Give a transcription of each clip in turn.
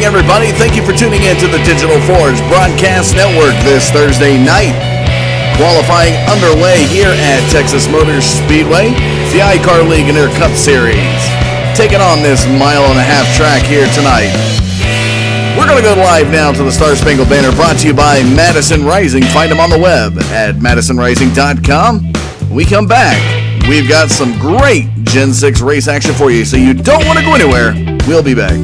morning, everybody. Thank you for tuning in to the Digital Forge Broadcast Network this Thursday night. Qualifying underway here at Texas Motor Speedway. It's the ICAR League and Air Cup Series. Taking on this mile-and-a-half track here tonight. We're going to go live now to the Star Spangled Banner, brought to you by Madison Rising. Find them on the web at madisonrising.com. When we come back, we've got some great Gen 6 race action for you, so you don't want to go anywhere. We'll be back.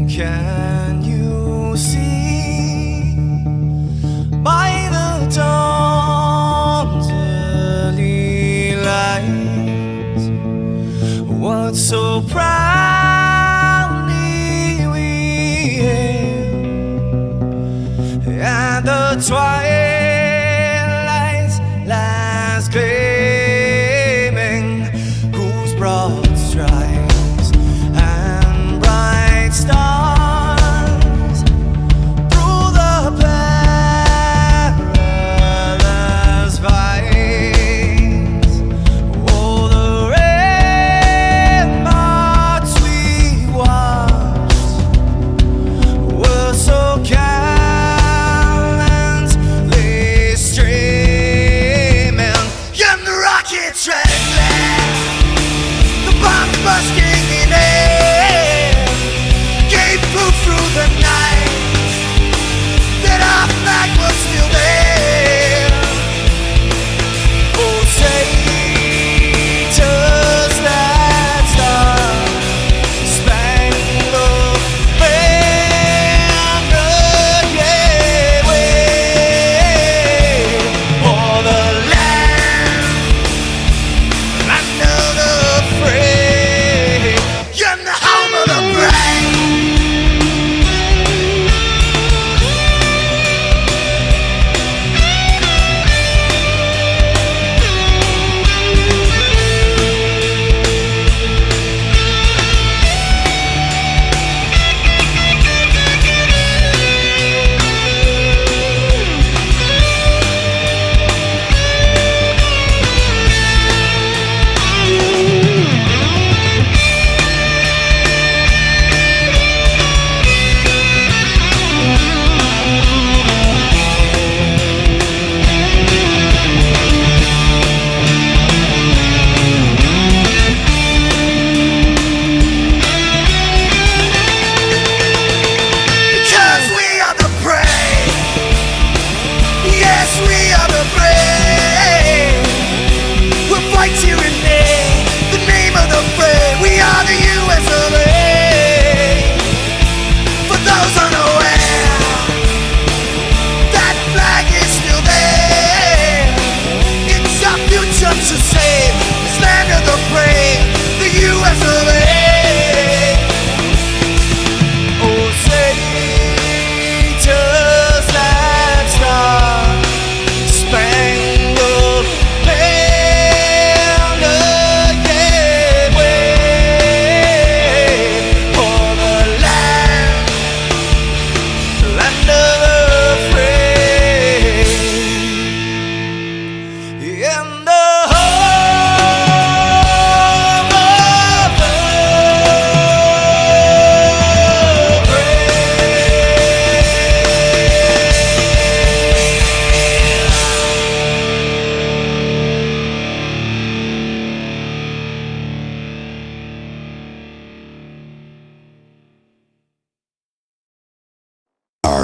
Can you see by the dawn's early light what so proudly we hailed at the twilight's last gleaming, whose broad stripes and bright stars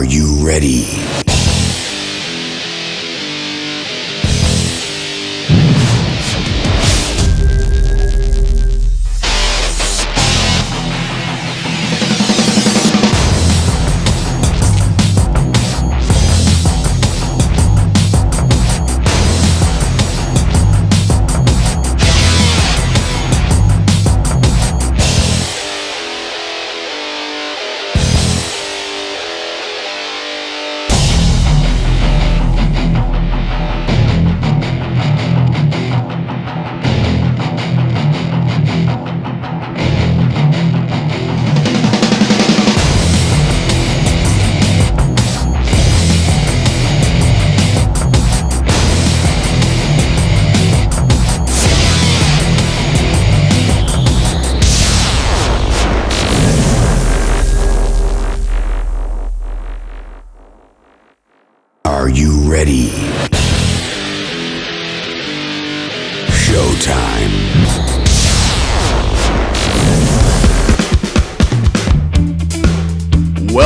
Are you ready?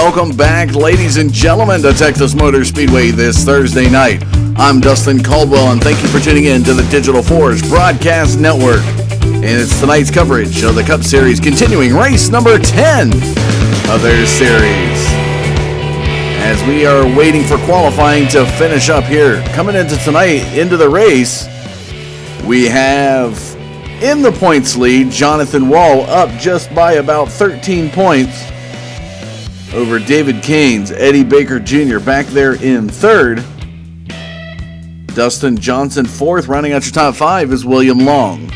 Welcome back, ladies and gentlemen, to Texas Motor Speedway this Thursday night. I'm Dustin Caldwell, and thank you for tuning in to the Digital Forge Broadcast Network. And it's tonight's coverage of the Cup Series, continuing race number 10 of their series. As we are waiting for qualifying to finish up here, coming into tonight, into the race, we have in the points lead, Jonathan Wall up just by about 13 points over David Keynes. Eddie Baker Jr. back there in third. Dustin Johnson fourth. Rounding out your top five is William Long.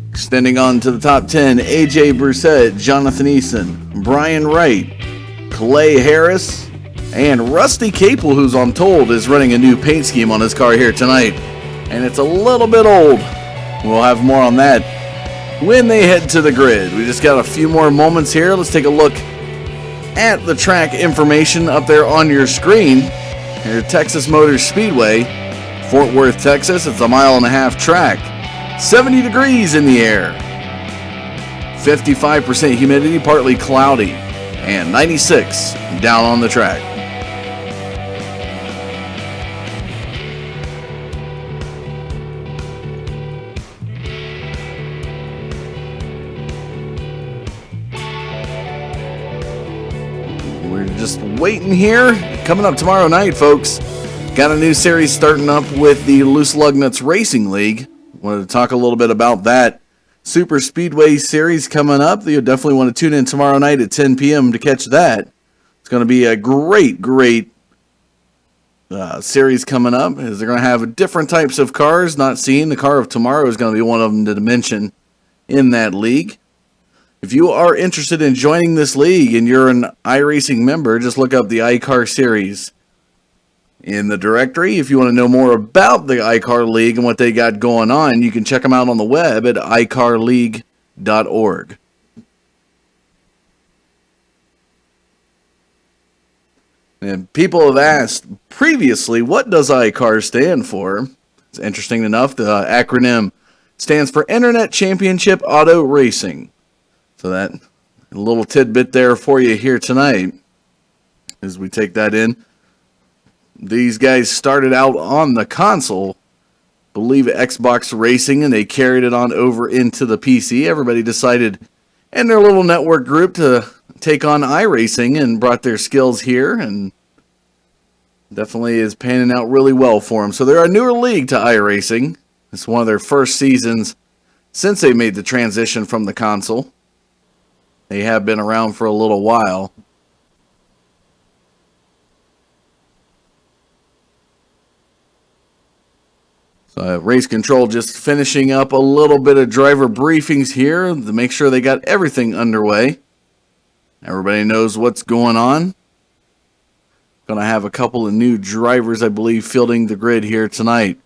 Extending on to the top 10, AJ Brissett, Jonathan Eason, Brian Wright, Clay Harris, and Rusty Capel, who's I'm told is running a new paint scheme on his car here tonight. And it's a little bit old. We'll have more on that when they head to the grid. We just got a few more moments here. Let's take a look at the track information up there on your screen. Here at Texas Motor Speedway, Fort Worth, Texas. It's a 1.5 mile track. 70 degrees in the air. 55% humidity, partly cloudy. And 96 down on the track. Just waiting here. Coming up tomorrow night, folks. Got a new series starting up with the Loose Lug Nuts Racing League. Wanted to talk a little bit about that Super Speedway series coming up. You'll definitely want to tune in tomorrow night at 10 p.m. to catch that. It's going to be a great series coming up, as they're going to have different types of cars not seen. The car of tomorrow is going to be one of them to mention in that league. If you are interested in joining this league and you're an iRacing member, just look up the ICAR series in the directory. If you want to know more about the ICAR League and what they got going on, you can check them out on the web at icarleague.org. And people have asked previously, what does ICAR stand for? It's interesting enough, the acronym stands for Internet Championship Auto Racing. So that a little tidbit there for you here tonight as we take that in. These guys started out on the console, believe Xbox Racing, and they carried it on over into the PC. Everybody decided in their little network group to take on iRacing and brought their skills here, and definitely is panning out really well for them. So they're a newer league to iRacing. It's one of their first seasons since they made the transition from the console. They have been around for a little while. So Race Control just finishing up a little bit of driver briefings here to make sure they got everything underway. Everybody knows what's going on. Going to have a couple of new drivers, I believe, fielding the grid here tonight.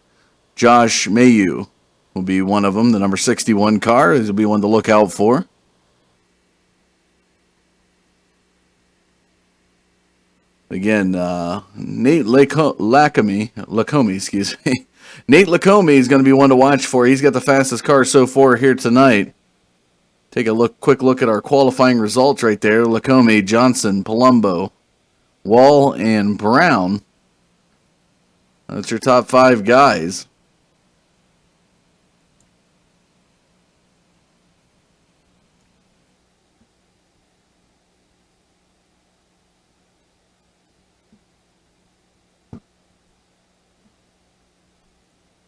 Josh Mayu will be one of them. The number 61 car will be one to look out for. Again, Nate Lacombe, excuse me. Nate Lacombe is going to be one to watch for. He's got the fastest car so far here tonight. Take a quick look at our qualifying results right there. Lacombe, Johnson, Palumbo, Wall, and Brown. That's your top 5 guys.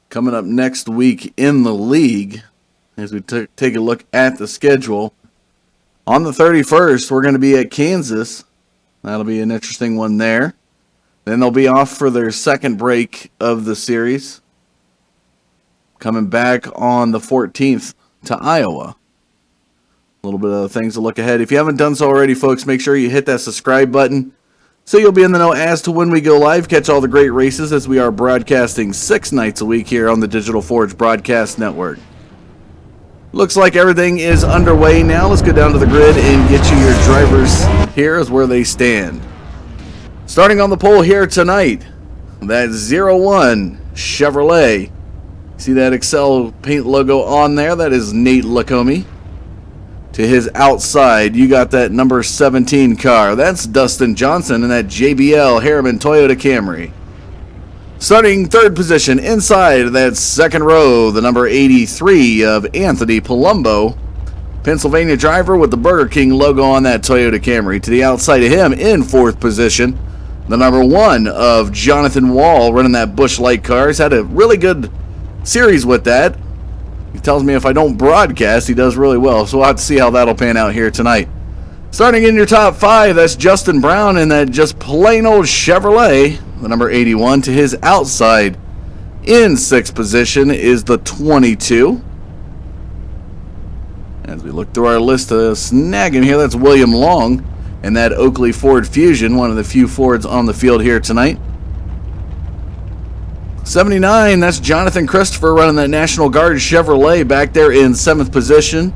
Coming up next week in the league, as we take a look at the schedule, on the 31st, we're going to be at Kansas. That'll be an interesting one there. Then they'll be off for their second break of the series. Coming back on the 14th to Iowa. A little bit of things to look ahead. If you haven't done so already, folks, make sure you hit that subscribe button so you'll be in the know as to when we go live. Catch all the great races as we are broadcasting 6 nights a week here on the Digital Forge Broadcast Network. Looks like everything is underway now. Let's go down to the grid and get you your drivers. Here is where they stand. Starting on the pole here tonight, that 01 Chevrolet. See that Excel paint logo on there? That is Nate Lacombe. To his outside, you got that number 17 car. That's Dustin Johnson in that JBL Harriman Toyota Camry. Starting third position inside that second row, the number 83 of Anthony Palumbo, Pennsylvania driver with the Burger King logo on that Toyota Camry. To the outside of him in fourth position, the number 1 of Jonathan Wall running that Busch Light car. He's had a really good series with that. He tells me if I don't broadcast, he does really well. So we'll have to see how that'll pan out here tonight. Starting in your top 5, that's Justin Brown in that just plain old Chevrolet, the number 81. To his outside in sixth position is the 22. As we look through our list to snag him here, that's William Long in that Oakley Ford Fusion, one of the few Fords on the field here tonight. 79, that's Jonathan Christopher running that National Guard Chevrolet back there in 7th position.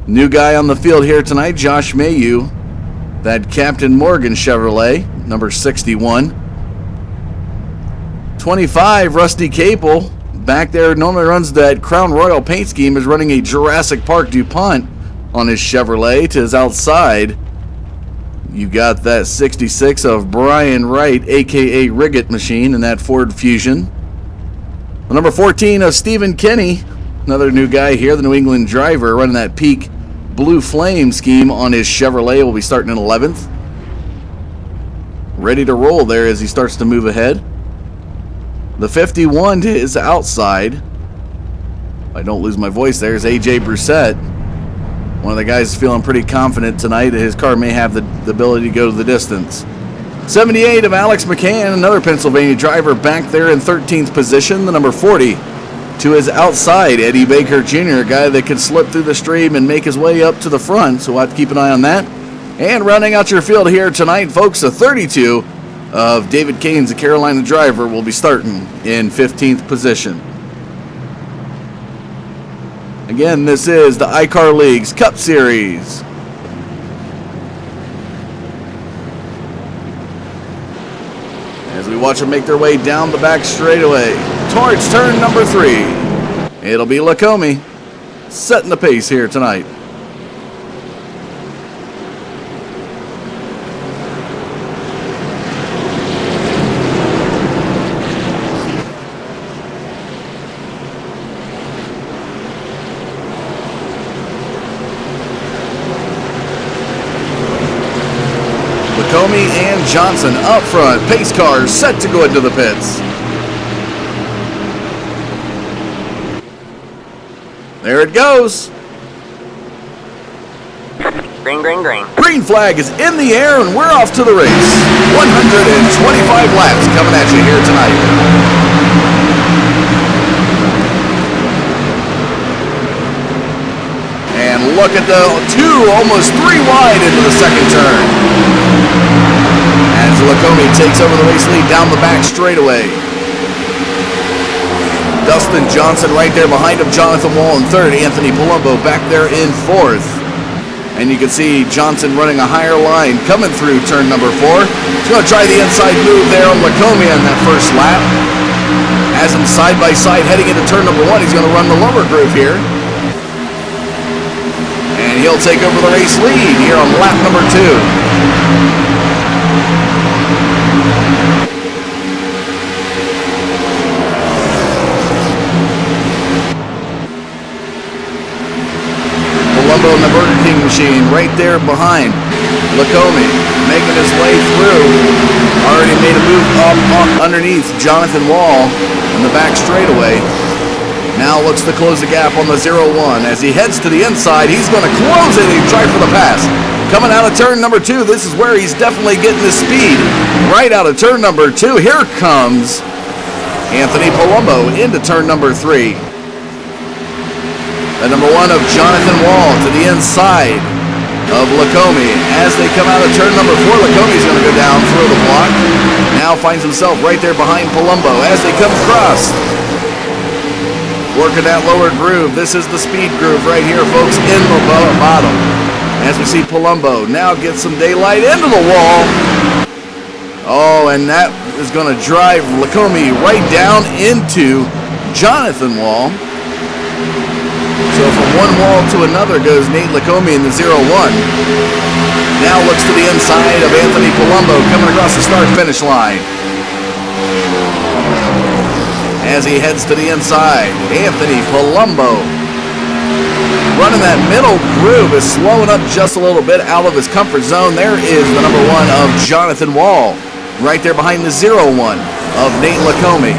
New guy on the field here tonight, Josh Mayu, that Captain Morgan Chevrolet, number 61. 25, Rusty Capel, back there normally runs that Crown Royal paint scheme, is running a Jurassic Park DuPont on his Chevrolet. To his outside, you got that 66 of Brian Wright, a.k.a. Riggett Machine, in that Ford Fusion. The number 14 of Stephen Kenny, another new guy here, the New England driver, running that Peak Blue Flame scheme on his Chevrolet. Will be starting in 11th. Ready to roll there as he starts to move ahead. The 51 to his outside, if I don't lose my voice there, is A.J. Brissett. One of the guys feeling pretty confident tonight that his car may have the ability to go to the distance. 78 of Alex McCann, another Pennsylvania driver, back there in 13th position. The number 40 to his outside, Eddie Baker Jr., a guy that could slip through the stream and make his way up to the front, so we'll have to keep an eye on that. And rounding out your field here tonight, folks, the 32 of David Keynes, the Carolina driver, will be starting in 15th position. Again, this is the ICAR League's Cup Series. As we watch them make their way down the back straightaway towards turn number 3. It'll be Lacombe setting the pace here tonight. Comey and Johnson up front. Pace cars set to go into the pits. There it goes. Green, green, green. Green flag is in the air and we're off to the race. 125 laps coming at you here tonight. And look at the 2, almost 3 wide into the second turn. As Lacombe takes over the race lead down the back straightaway. Dustin Johnson right there behind him. Jonathan Wall in third. Anthony Palumbo back there in fourth. And you can see Johnson running a higher line coming through turn number 4. He's going to try the inside move there on Lacombe on that first lap. As him side by side heading into turn number 1, he's going to run the lower groove here. And he'll take over the race lead here on lap number 2. Palumbo in the Burger King machine right there behind Lacombe, making his way through. Already made a move up underneath Jonathan Wall in the back straightaway. Now looks to close the gap on the 0-1. As he heads to the inside, he's going to close it and try for the pass. Coming out of turn number 2, this is where he's definitely getting his speed. Right out of turn number 2, here comes Anthony Palumbo into turn number 3. The number 1 of Jonathan Wall to the inside of Lacombe. As they come out of turn number 4, Lacombe's going to go down through the block. Now finds himself right there behind Palumbo as they come across. Working that lower groove. This is the speed groove right here, folks, in the bottom. As we see Palumbo now get some daylight into the wall. Oh, and that is going to drive Lacombe right down into Jonathan Wall. So from one wall to another goes Nate Lacombe in the 0-1. Now looks to the inside of Anthony Palumbo coming across the start-finish line. As he heads to the inside, Anthony Palumbo running that middle groove is slowing up just a little bit out of his comfort zone. There is the number 1 of Jonathan Wall right there behind the 0-1 of Nate Lacombe.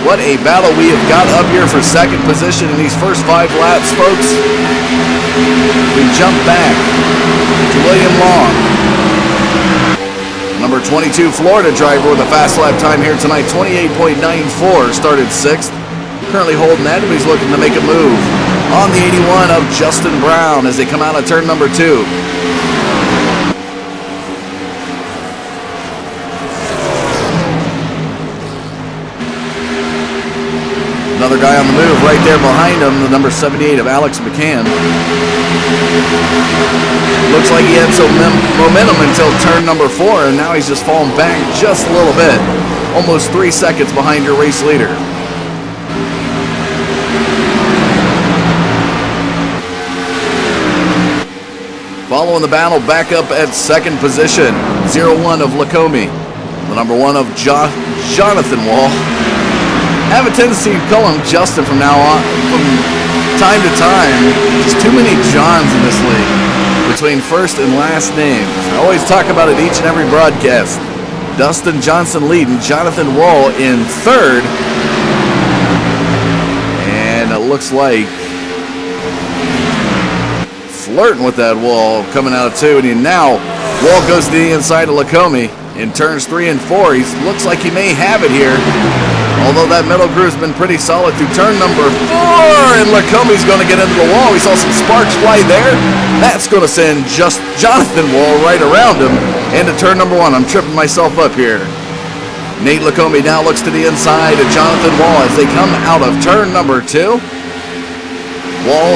What a battle we have got up here for second position in these first 5 laps, folks. We jump back to William Long. Number 22 Florida driver with a fast lap time here tonight, 28.94, started 6th. Currently holding that, but he's looking to make a move on the 81 of Justin Brown as they come out of turn number 2. Another guy on the move right there behind him, the number 78 of Alex McCann. Looks like he had some momentum until turn number 4, and now he's just fallen back just a little bit. Almost 3 seconds behind your race leader. Following the battle, back up at second position, 0-1 of Lacombe. The number 1 of Jonathan Wall. I have a tendency to call him Justin from now on, from time to time. There's too many Johns in this league between first and last names. I always talk about it each and every broadcast. Dustin Johnson leading, Jonathan Wall in third. And it looks like flirting with that Wall coming out of 2. And now Wall goes to the inside of Lacombe in turns 3 and 4. He looks like he may have it here. Although that middle groove's been pretty solid through turn number 4, and Lacombe's going to get into the wall. We saw some sparks fly there. That's going to send just Jonathan Wall right around him into turn number 1. I'm tripping myself up here. Nate Lacombe now looks to the inside of Jonathan Wall as they come out of turn number 2. Wall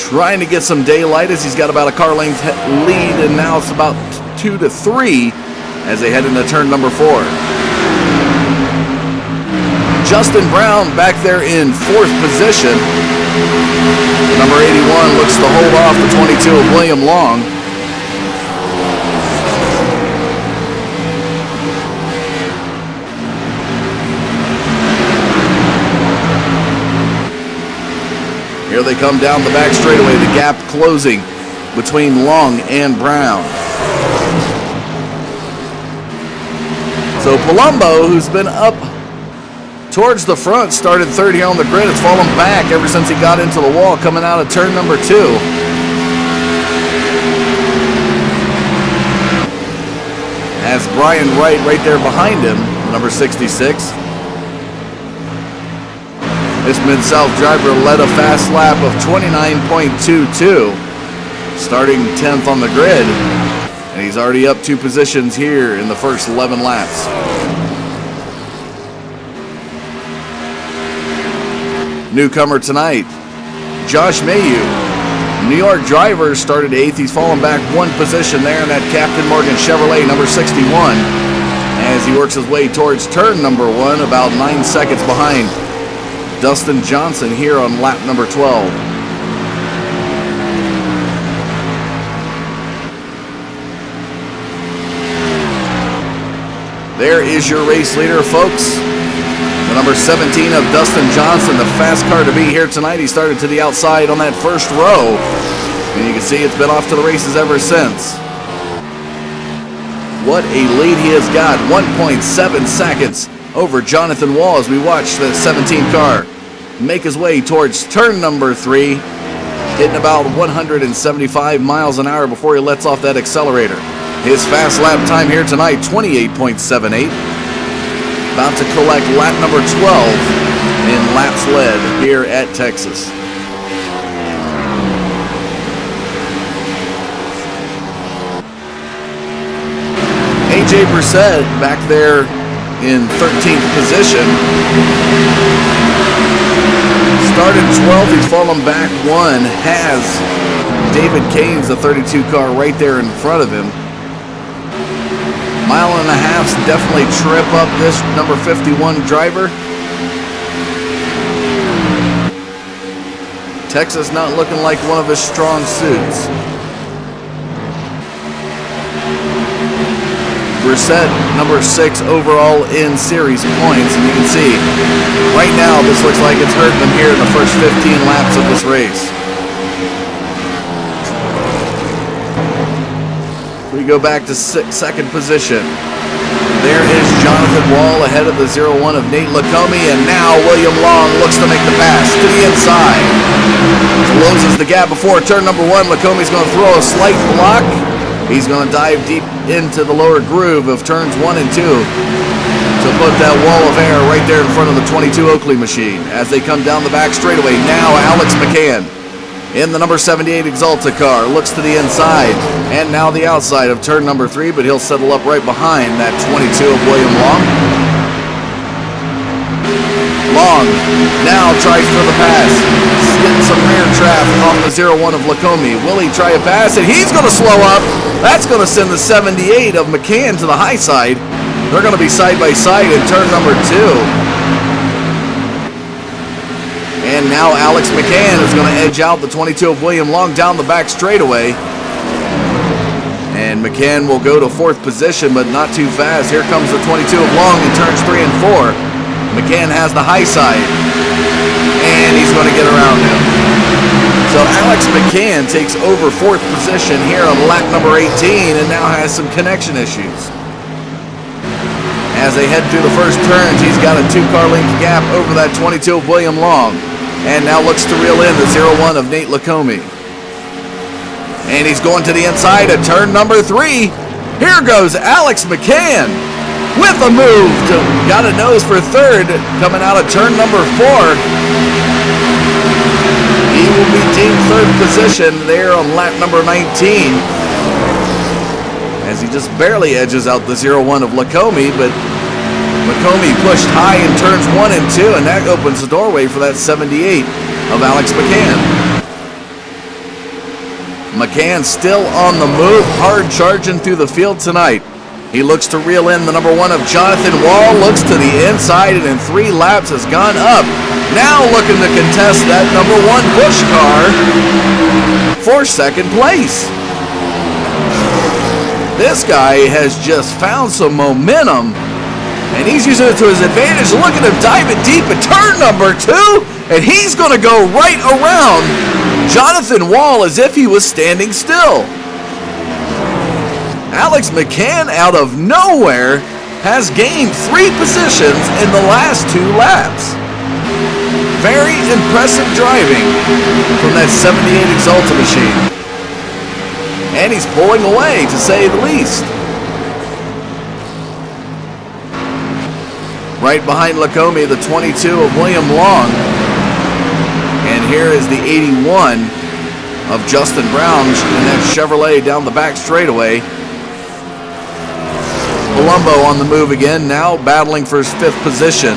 trying to get some daylight as he's got about a car length lead, and now it's about 2 to 3 as they head into turn number 4. Justin Brown back there in 4th position. Number 81 looks to hold off the 22 of William Long. Here they come down the back straightaway, the gap closing between Long and Brown. So Palumbo, who's been up towards the front, started third here on the grid. It's fallen back ever since he got into the wall coming out of turn number 2. As Brian Wright right there behind him, number 66. This Mid-South driver led a fast lap of 29.22, starting 10th on the grid, and he's already up 2 positions here in the first 11 laps. Newcomer tonight, Josh Mayu. New York driver started 8th. He's fallen back 1 position there in that Captain Morgan Chevrolet, number 61, as he works his way towards turn number 1, about 9 seconds behind Dustin Johnson here on lap number 12. There is your race leader, folks. The number 17 of Dustin Johnson, the fast car to be here tonight. He started to the outside on that first row, and you can see it's been off to the races ever since. What a lead he has got, 1.7 seconds over Jonathan Wall as we watch the 17 car make his way towards turn number 3, hitting about 175 miles an hour before he lets off that accelerator. His fast lap time here tonight, 28.78. About to collect lap number 12 in laps led here at Texas. AJ Brissett back there in 13th position. Started 12th, he's fallen back 1. Has David Caines, the 32 car, right there in front of him. Mile and a half definitely trip up this number 51 driver. Texas not looking like one of his strong suits. Brissett, number 6 overall in series points, and you can see right now this looks like it's hurting them here in the first 15 laps of this race. We go back to second position. There is Jonathan Wall ahead of the 0-1 of Nate Lacombe, and now William Long looks to make the pass to the inside. Closes the gap before turn number 1. Lacombe's going to throw a slight block. He's going to dive deep into the lower groove of turns 1 and 2 to put that wall of air right there in front of the 22 Oakley machine. As they come down the back straightaway, now Alex McCann in the number 78 Exalta car, looks to the inside, and now the outside of turn number 3, but he'll settle up right behind that 22 of William Long. Long now tries for the pass, getting some rear traffic off the 0-1 of Lacombe. Will he try a pass? And he's going to slow up. That's going to send the 78 of McCann to the high side. They're going to be side by side in turn number 2. And now Alex McCann is going to edge out the 22 of William Long down the back straightaway. And McCann will go to 4th position, but not too fast. Here comes the 22 of Long in turns 3 and 4. McCann has the high side, and he's going to get around him. So Alex McCann takes over 4th position here on lap number 18 and now has some connection issues. As they head through the first turns, he's got a 2-car length gap over that 22 of William Long. And now looks to reel in the 0-1 of Nate Lacombe. And he's going to the inside of turn number 3. Here goes Alex McCann with a move. Got a nose for 3rd coming out of turn number 4. He will be deemed 3rd position there on lap number 19. As he just barely edges out the 0-1 of Lacombe, but Lacombe pushed high in turns 1 and 2, and that opens the doorway for that 78 of Alex McCann. McCann still on the move, hard charging through the field tonight. He looks to reel in the number 1 of Jonathan Wall, looks to the inside, and in 3 laps has gone up. Now looking to contest that number 1 Busch car for 2nd place. This guy has just found some momentum, and he's using it to his advantage. Look at him diving deep at turn number 2, and he's going to go right around Jonathan Wall as if he was standing still. Alex McCann, out of nowhere, has gained 3 positions in the last 2 laps. Very impressive driving from that 78 Exalta machine. And he's pulling away, to say the least. Right behind Lacombe, the 22 of William Long. And here is the 81 of Justin Brown in that Chevrolet down the back straightaway. Palumbo on the move again, now battling for his 5th position.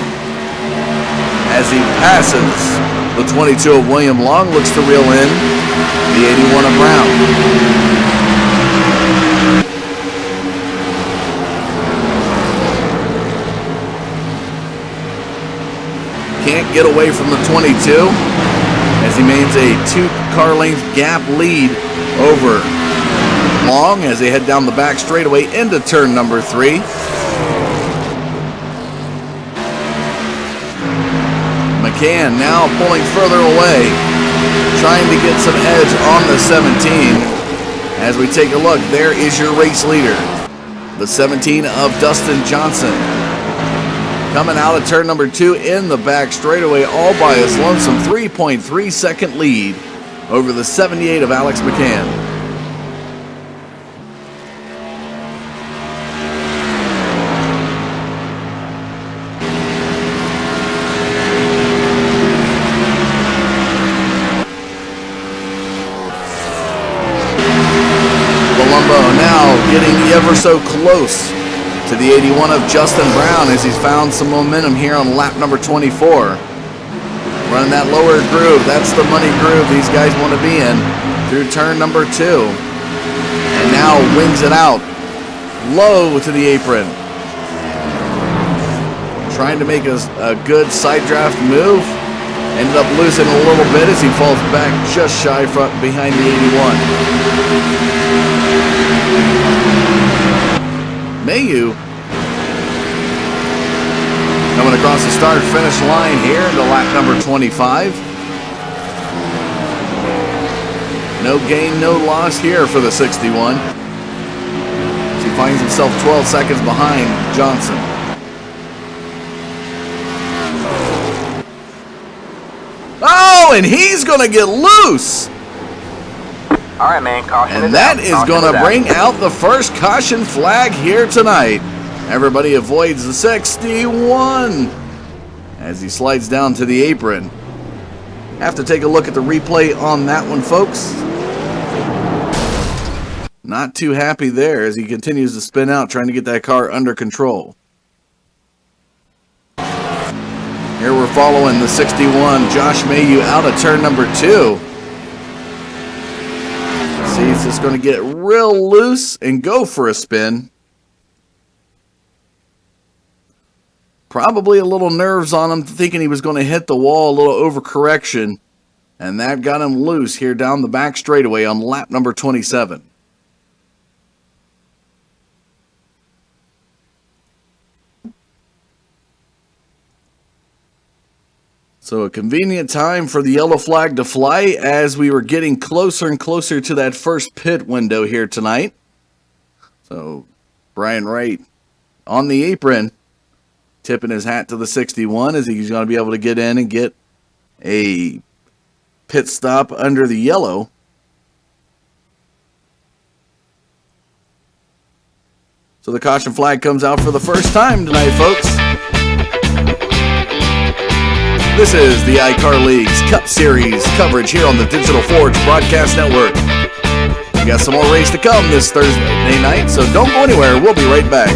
As he passes the 22 of William Long, looks to reel in the 81 of Brown. Can't get away from the 22 as he maintains a 2-car length gap lead over Long as they head down the back straightaway into turn number 3. McCann now pulling further away, trying to get some edge on the 17. As we take a look, there is your race leader, the 17 of Dustin Johnson. Coming out of turn number 2 in the back straightaway, all by his lonesome 3.3 second lead over the 78 of Alex McCann. Palumbo now getting ever so close to the 81 of Justin Brown as he's found some momentum here on lap number 24. Running that lower groove, that's the money groove these guys want to be in through turn number 2. And now wings it out, low to the apron. Trying to make a good side draft move, Ended up losing a little bit as he falls back just shy from behind the 81. Mayu coming across the start-finish line here into lap number 25. No gain, no loss here for the 61. As he finds himself 12 seconds behind Johnson. Oh, and he's going to get loose. All right, man. Caution. And that is going to bring out the first caution flag here tonight. Everybody avoids the 61 as he slides down to the apron. Have to take a look at the replay on that one, folks. Not too happy there as he continues to spin out, trying to get that car under control. Here we're following the 61, Josh Mayu, out of turn number 2. See, he's just going to get real loose and go for a spin. Probably a little nerves on him, thinking he was going to hit the wall, a little overcorrection. And that got him loose here down the back straightaway on lap number 27. So a convenient time for the yellow flag to fly as we were getting closer and closer to that first pit window here tonight. So Brian Wright on the apron, tipping his hat to the 61 as he's going to be able to get in and get a pit stop under the yellow. So the caution flag comes out for the first time tonight, folks. This is the ICAR League's Cup Series coverage here on the Digital Forge Broadcast Network. We got some more race to come this Thursday night, so don't go anywhere. We'll be right back.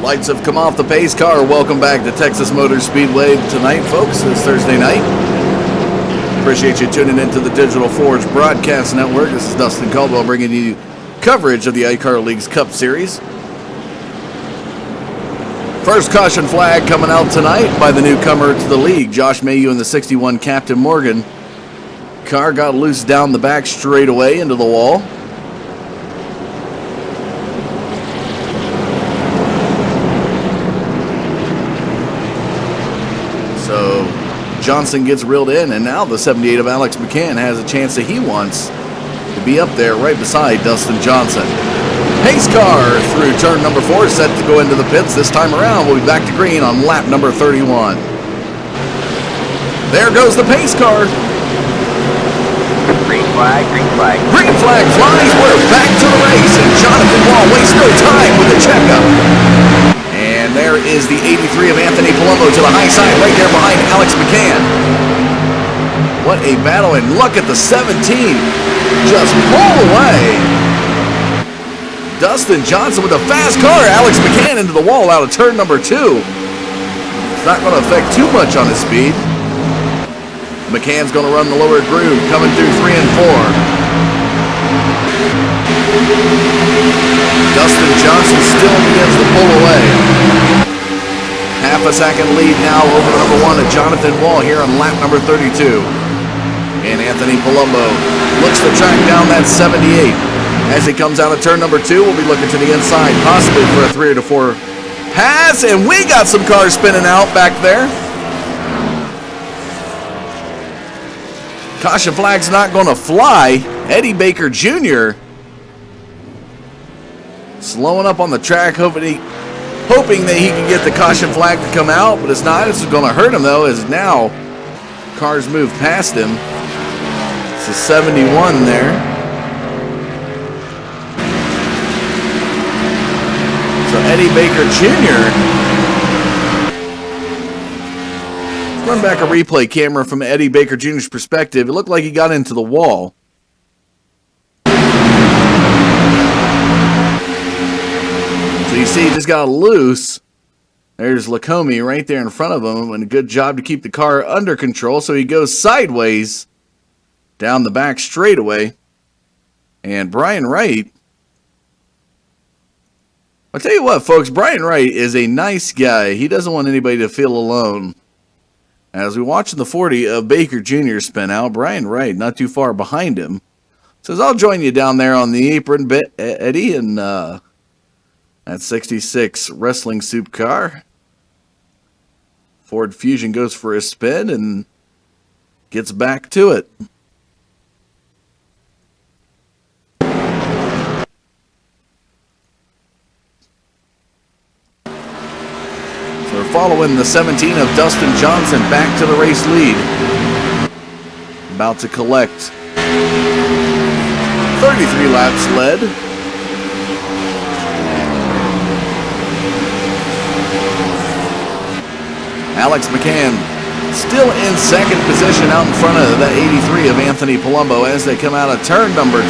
Lights have come off the pace car. Welcome back to Texas Motor Speedway tonight, folks. It's Thursday night. Appreciate you tuning into the Digital Forge Broadcast Network. This is Dustin Caldwell bringing you coverage of the ICAR League's Cup Series. First caution flag coming out tonight by the newcomer to the league, Josh Mayhew in the 61 Captain Morgan. Car got loose down the back straightaway into the wall. So Johnson gets reeled in, and now the 78 of Alex McCann has a chance that he wants to be up there right beside Dustin Johnson. Pace car through turn number 4, set to go into the pits. This time around, we'll be back to green on lap number 31. There goes the pace car. Green flag, green flag. Green flag flies. We're back to the race, and Jonathan Wall wastes no time with the checkup. And there is the 83 of Anthony Palumbo to the high side, right there behind Alex McCann. What a battle, and look at the 17. Just pulled away. Dustin Johnson with a fast car. Alex McCann into the wall out of turn number 2. It's not going to affect too much on his speed. McCann's going to run the lower groove, coming through 3 and 4. Dustin Johnson still begins to pull away. Half a second lead now over number 1 of Jonathan Wall here on lap number 32. And Anthony Palumbo looks to track down that 78. As he comes out of turn number 2, we'll be looking to the inside, possibly for a 3 or 4 pass. And we got some cars spinning out back there. Caution flag's not going to fly. Eddie Baker Jr. slowing up on the track, hoping that he can get the caution flag to come out, but it's not. It's going to hurt him, though, as now cars move past him. It's a 71 there. So Eddie Baker Jr. Run back a replay camera from Eddie Baker Jr.'s perspective. It looked like he got into the wall. So you see he just got loose. There's Lacombe right there in front of him, and a good job to keep the car under control. So he goes sideways down the back straightaway. And Brian Wright, I'll tell you what, folks, Brian Wright is a nice guy. He doesn't want anybody to feel alone. As we watch the 40 of Baker Jr. spin out, Brian Wright not too far behind him says, I'll join you down there on the apron, Eddie, and that 66 Wrestling Soup car. Ford Fusion goes for a spin and gets back to it. So we're following the 17 of Dustin Johnson back to the race lead. About to collect 33 laps led. Alex McCann still in second position out in front of that 83 of Anthony Palumbo as they come out of turn number 2.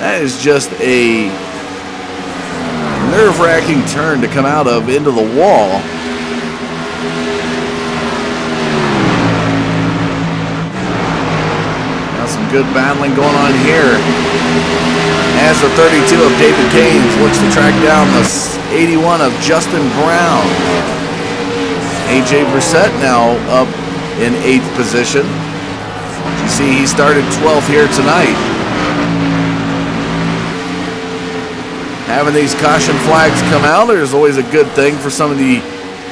That is just a nerve-wracking turn to come out of into the wall. Now some good battling going on here as the 32 of David Caines looks to track down the 81 of Justin Brown. AJ Brissett now up in 8th position. You see he started 12th here tonight. Having these caution flags come out is always a good thing for some of the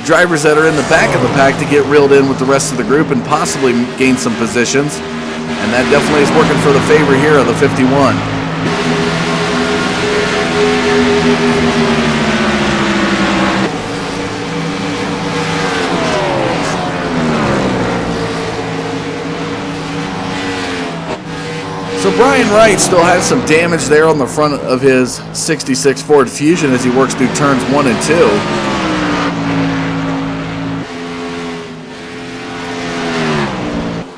drivers that are in the back of the pack to get reeled in with the rest of the group and possibly gain some positions. And that definitely is working for the favor here of the 51. So Brian Wright still has some damage there on the front of his 66 Ford Fusion as he works through turns 1 and 2.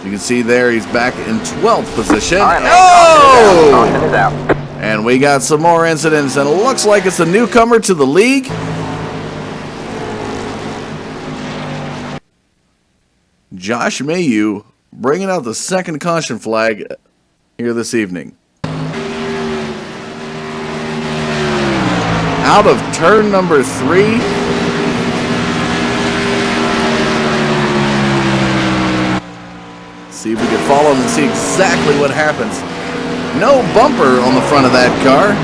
You can see there he's back in 12th position. All right, man. Oh! Caution is out. And we got some more incidents, and it looks like it's a newcomer to the league. Josh Mayu bringing out the second caution flag here this evening. Out of turn number 3. See if we can follow and see exactly what happens. No bumper on the front of that car.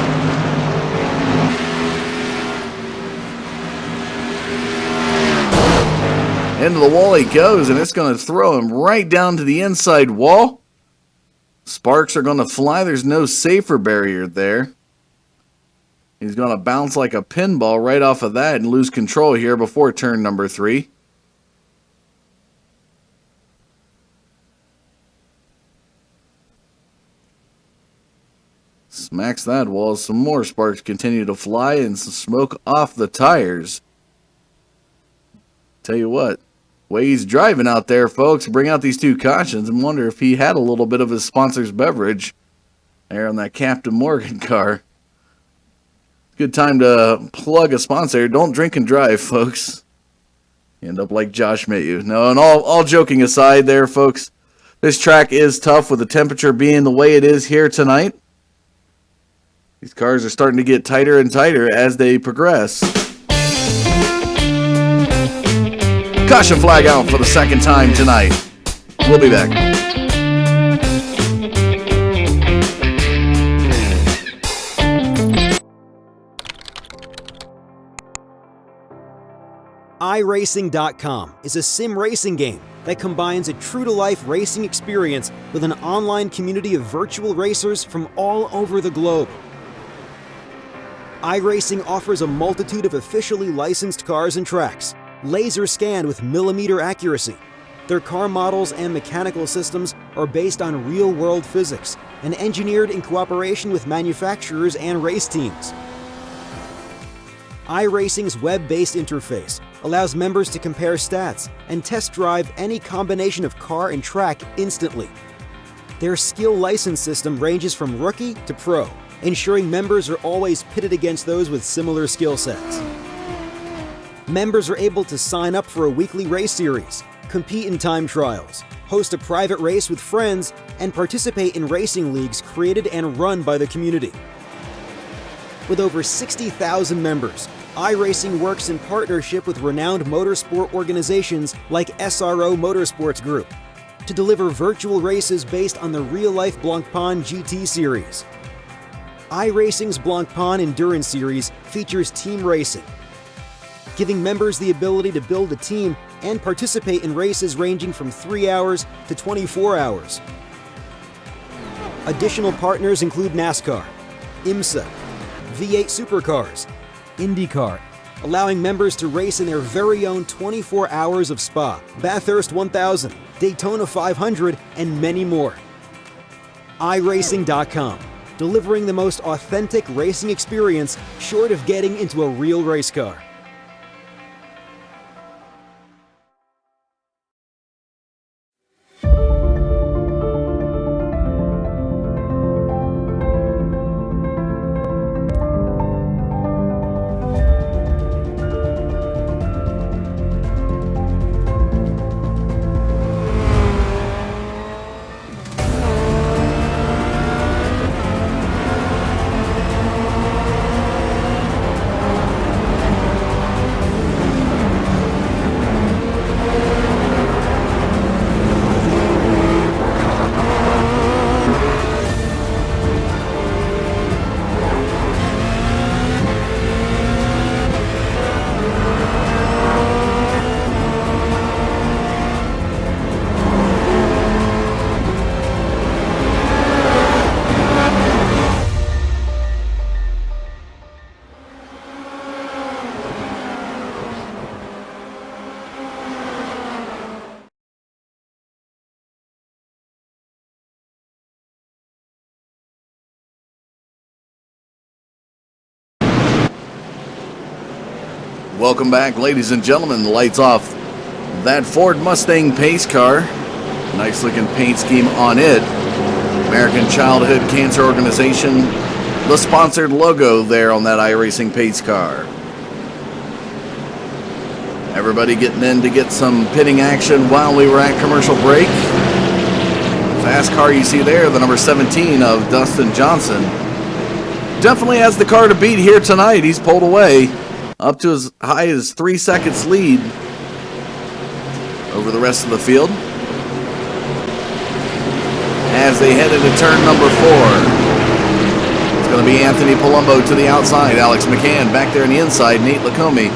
Into the wall he goes, and it's going to throw him right down to the inside wall. Sparks are going to fly. There's no safer barrier there. He's going to bounce like a pinball right off of that and lose control here before turn number 3. Smacks that wall. Some more sparks continue to fly and some smoke off the tires. Tell you what, way he's driving out there, folks, bring out these 2 cautions and wonder if he had a little bit of his sponsor's beverage there on that Captain Morgan car. Good time to plug a sponsor. Don't drink and drive, folks. You end up like Josh Mayu. No, and all joking aside there, folks, this track is tough with the temperature being the way it is here tonight. These cars are starting to get tighter and tighter as they progress. Caution flag out for the second time tonight. We'll be back. iRacing.com is a sim racing game that combines a true-to-life racing experience with an online community of virtual racers from all over the globe. iRacing offers a multitude of officially licensed cars and tracks, laser scanned with millimeter accuracy. Their car models and mechanical systems are based on real-world physics and engineered in cooperation with manufacturers and race teams. iRacing's web-based interface allows members to compare stats and test drive any combination of car and track instantly. Their skill license system ranges from rookie to pro, ensuring members are always pitted against those with similar skill sets. Members are able to sign up for a weekly race series, compete in time trials, host a private race with friends, and participate in racing leagues created and run by the community. With over 60,000 members, iRacing works in partnership with renowned motorsport organizations like SRO Motorsports Group to deliver virtual races based on the real-life Blancpain GT series. iRacing's Blancpain Endurance Series features team racing, giving members the ability to build a team and participate in races ranging from 3 hours to 24 hours. Additional partners include NASCAR, IMSA, V8 Supercars, IndyCar, allowing members to race in their very own 24 hours of Spa, Bathurst 1000, Daytona 500, and many more. iRacing.com, delivering the most authentic racing experience short of getting into a real race car. Welcome back, ladies and gentlemen. Lights off that Ford Mustang pace car. Nice looking paint scheme on it. American Childhood Cancer Organization. The sponsored logo there on that iRacing pace car. Everybody getting in to get some pitting action while we were at commercial break. Fast car you see there, the number 17 of Dustin Johnson. Definitely has the car to beat here tonight. He's pulled away up to as high as 3 seconds lead over the rest of the field. As they head into turn number 4. It's going to be Anthony Palumbo to the outside. Alex McCann back there on the inside. Nate Lacombe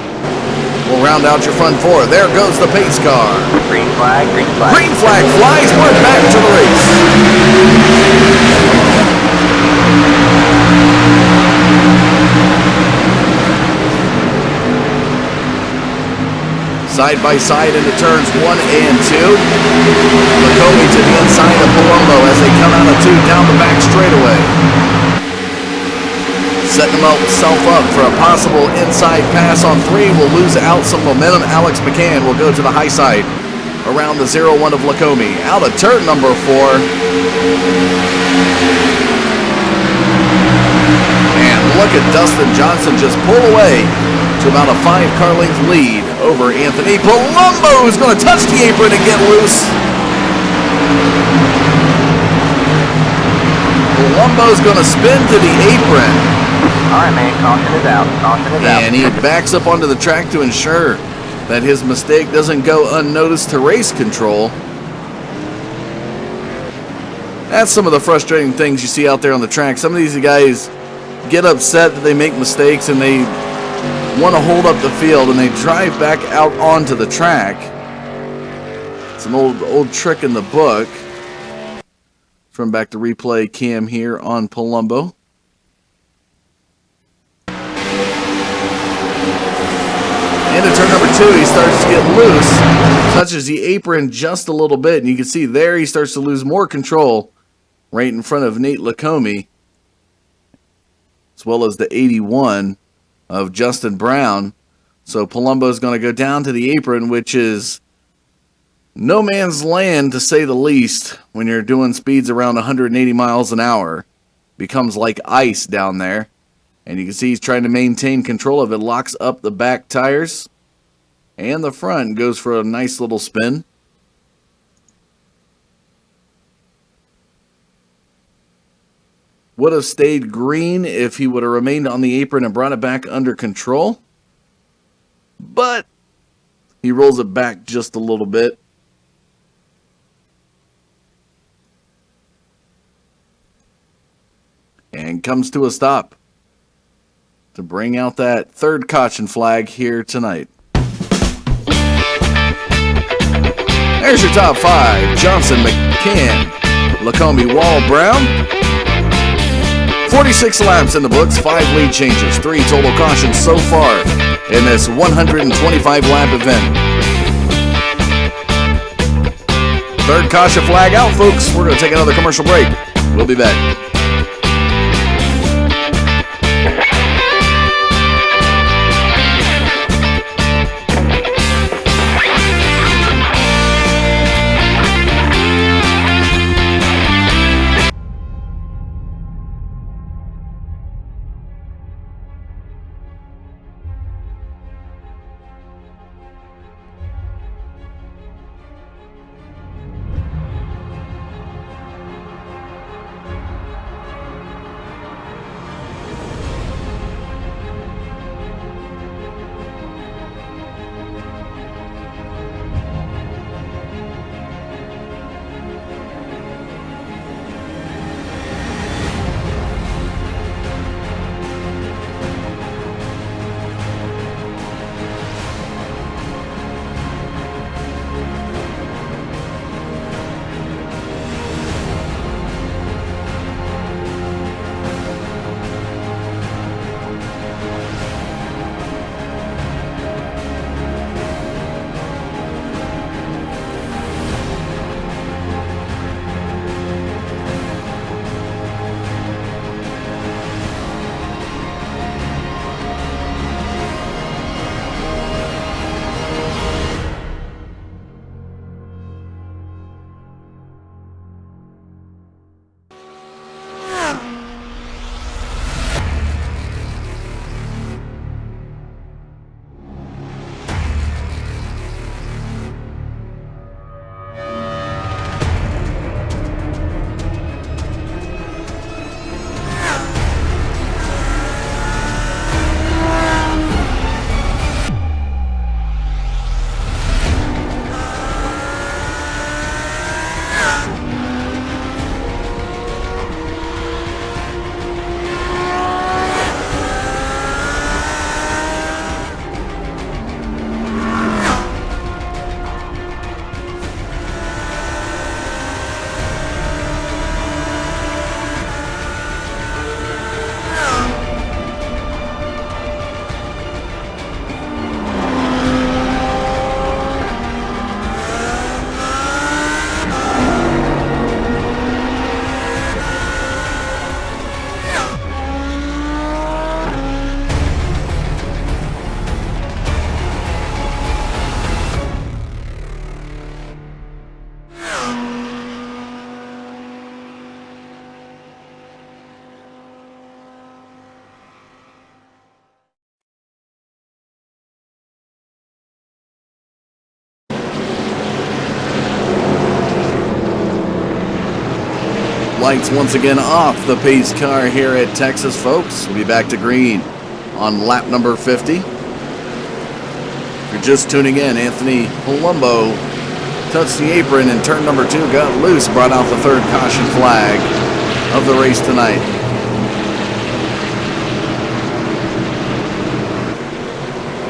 will round out your front 4. There goes the pace car. Green flag, green flag. Green flag flies. We're back to the race. Side by side into turns 1 and 2. Lacombe to the inside of Palumbo as they come out of 2 down the back straightaway. Setting himself up for a possible inside pass on 3. Will lose out some momentum. Alex McCann will go to the high side around the 0-1 of Lacombe. Out of turn number 4. And look at Dustin Johnson just pull away to about a 5-car length lead over Anthony Palumbo, who's going to touch the apron and get loose. Palumbo's going to spin to the apron. All right, man, caution is out. Caution is out. And he backs up onto the track to ensure that his mistake doesn't go unnoticed to race control. That's some of the frustrating things you see out there on the track. Some of these guys get upset that they make mistakes and they want to hold up the field and they drive back out onto the track. It's an old trick in the book. From back to replay cam here on Palumbo. Into turn number 2, he starts to get loose, touches the apron just a little bit, and you can see there he starts to lose more control right in front of Nate Lacombe, as well as the 81 of Justin Brown. So Palumbo's going to go down to the apron, which is no man's land to say the least when you're doing speeds around 180 miles an hour. Becomes like ice down there. And you can see he's trying to maintain control of it. Locks up the back tires. And the front goes for a nice little spin. Would have stayed green if he would have remained on the apron and brought it back under control. But he rolls it back just a little bit. And comes to a stop to bring out that third caution flag here tonight. There's your top 5. Johnson, McCann, Lacombe, Wall, Brown. 46 laps in the books, 5 lead changes, 3 total cautions so far in this 125-lap event. Third caution flag out, folks. We're going to take another commercial break. We'll be back. lights once again off the pace car here at Texas, folks. We'll be back to green on lap number 50. If you're just tuning in, Anthony Palumbo touched the apron in turn number 2, got loose, brought out the third caution flag of the race tonight.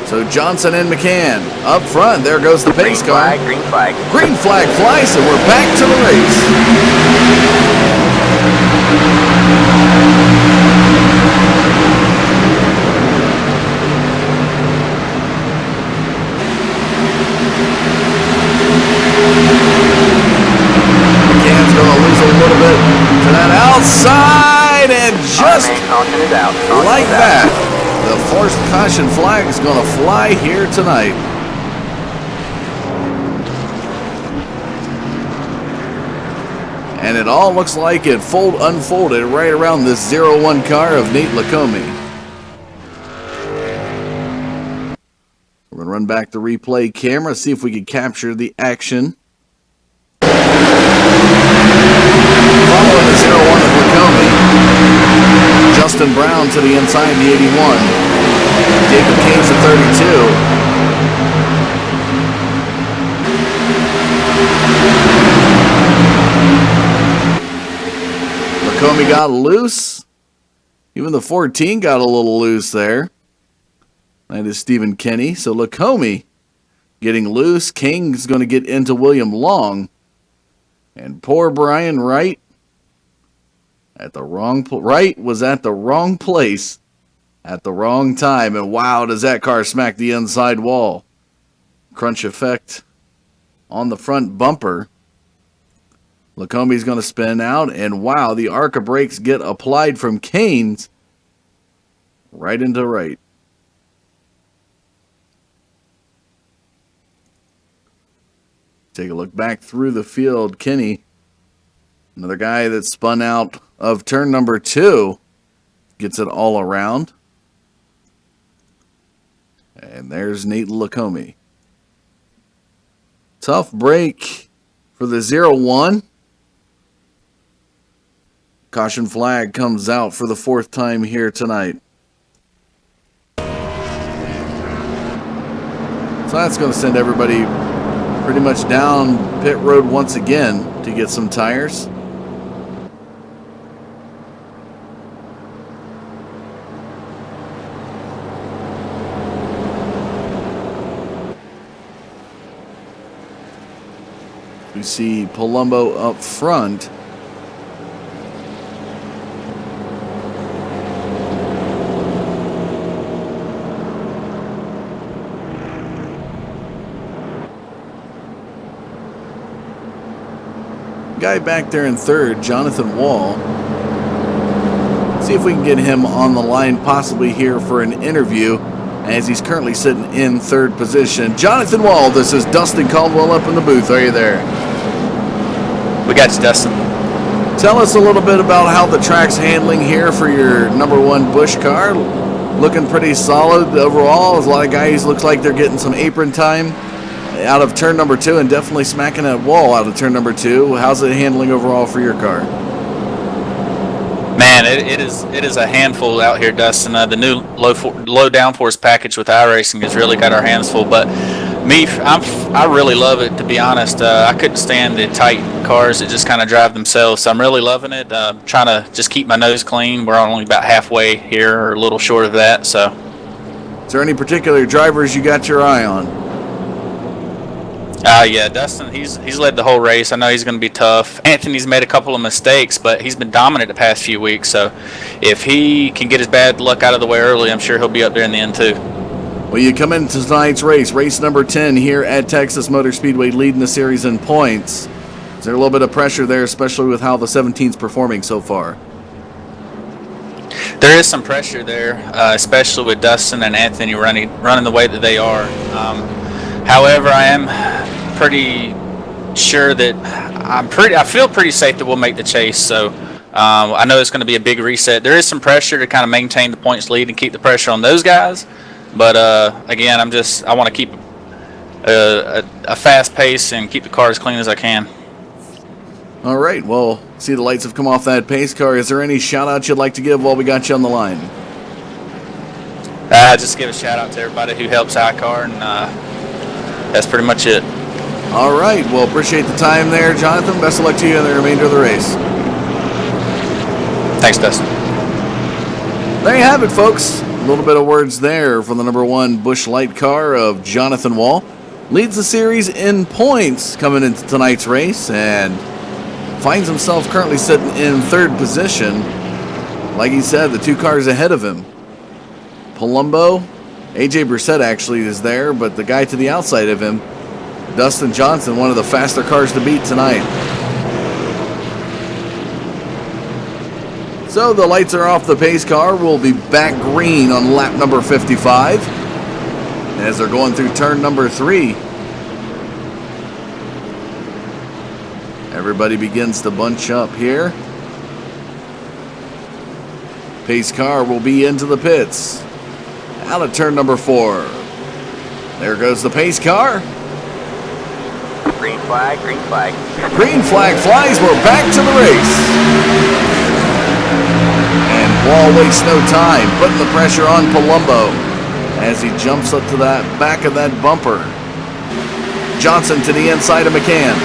So Johnson and McCann up front. There goes the pace car. Green flag. Green flag flies, and we're back to the race. McCann's going to lose a little bit to that outside, and just Caution is out. Caution like is out. that, the forced caution flag is going to fly here tonight. And it all looks like it unfolded right around this 0-1 car of Nate Lacombe. We're going to run back the replay camera, see if we can capture the action. Following the 0-1 of Lacombe, Justin Brown to the inside, the 81. David Keynes at 32. Lacombe got loose. Even the 14 got a little loose there. That is Stephen Kenny. So Lacombe getting loose. King's going to get into William Long. And poor Brian Wright at the wrong Wright was at the wrong place at the wrong time. And wow, does that car smack the inside wall. Crunch effect on the front bumper. Lacombe's going to spin out, and wow, the ARCA brakes get applied from Keynes right into Wright. Take a look back through the field. Kenny, another guy that spun out of turn number 2, gets it all around. And there's Nate Lacombe. Tough break for the 0-1. Caution flag comes out for the 4th time here tonight. So that's going to send everybody pretty much down pit road once again to get some tires. We see Palumbo up front. Guy back there in 3rd, Jonathan Wall. See if we can get him on the line possibly here for an interview, as he's currently sitting in 3rd position. Jonathan Wall, this is Dustin Caldwell up in the booth. Are you there? We got you, Dustin. Tell us a little bit about how the track's handling here for your number 1 Busch car. Looking pretty solid overall. There's a lot of guys, looks like they're getting some apron time out of turn number 2 and definitely smacking that wall out of turn number 2. How's it handling overall for your car? Man, it is a handful out here, Dustin. The new low downforce package with iRacing has really got our hands full. But I really love it, to be honest. I couldn't stand the tight cars that just kind of drive themselves. So I'm really loving it. Trying to just keep my nose clean. We're only about halfway here, or a little short of that. So, is there any particular drivers you got your eye on? Yeah, Dustin, he's led the whole race. I know he's going to be tough. Anthony's made a couple of mistakes, but he's been dominant the past few weeks. So if he can get his bad luck out of the way early, I'm sure he'll be up there in the end too. Well, you come into tonight's race number 10 here at Texas Motor Speedway, leading the series in points. Is there a little bit of pressure there, especially with how the 17's performing so far? There is some pressure there, especially with Dustin and Anthony running the way that they are. However, I am pretty sure that I feel pretty safe that we'll make the chase. So I know it's going to be a big reset. There is some pressure to kind of maintain the points lead and keep the pressure on those guys. But again, I want to keep a fast pace and keep the car as clean as I can. All right, well, see the lights have come off that pace car. Is there any shout-outs you'd like to give while we got you on the line? Just give a shout out to everybody who helps ICAR, and that's pretty much it. All right, well, appreciate the time there, Jonathan. Best of luck to you in the remainder of the race. Thanks, Dustin. There you have it, folks. A little bit of words there from the number 1 Busch Light car of Jonathan Wall. Leads the series in points coming into tonight's race and finds himself currently sitting in 3rd position. Like he said, the 2 cars ahead of him. Palumbo, AJ Brissett actually is there, but the guy to the outside of him, Dustin Johnson, one of the faster cars to beat tonight. So the lights are off the pace car. We'll be back green on lap number 55 as they're going through turn number 3. Everybody begins to bunch up here. Pace car will be into the pits. Out of turn number 4. There goes the pace car. Green flag, green flag. Green flag flies. We're back to the race. And Wall wastes no time, putting the pressure on Palumbo as he jumps up to that back of that bumper. Johnson to the inside of McCann.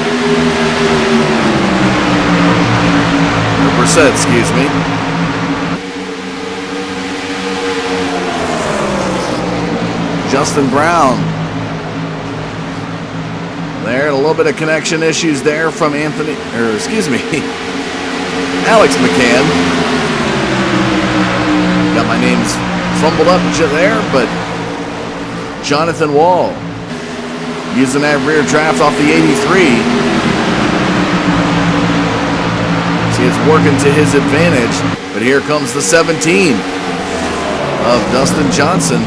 Or Brissett, excuse me. Justin Brown. There, a little bit of connection issues there from Alex McCann. Got my names fumbled up there, but Jonathan Wall using that rear draft off the 83. See, it's working to his advantage, but here comes the 17 of Dustin Johnson.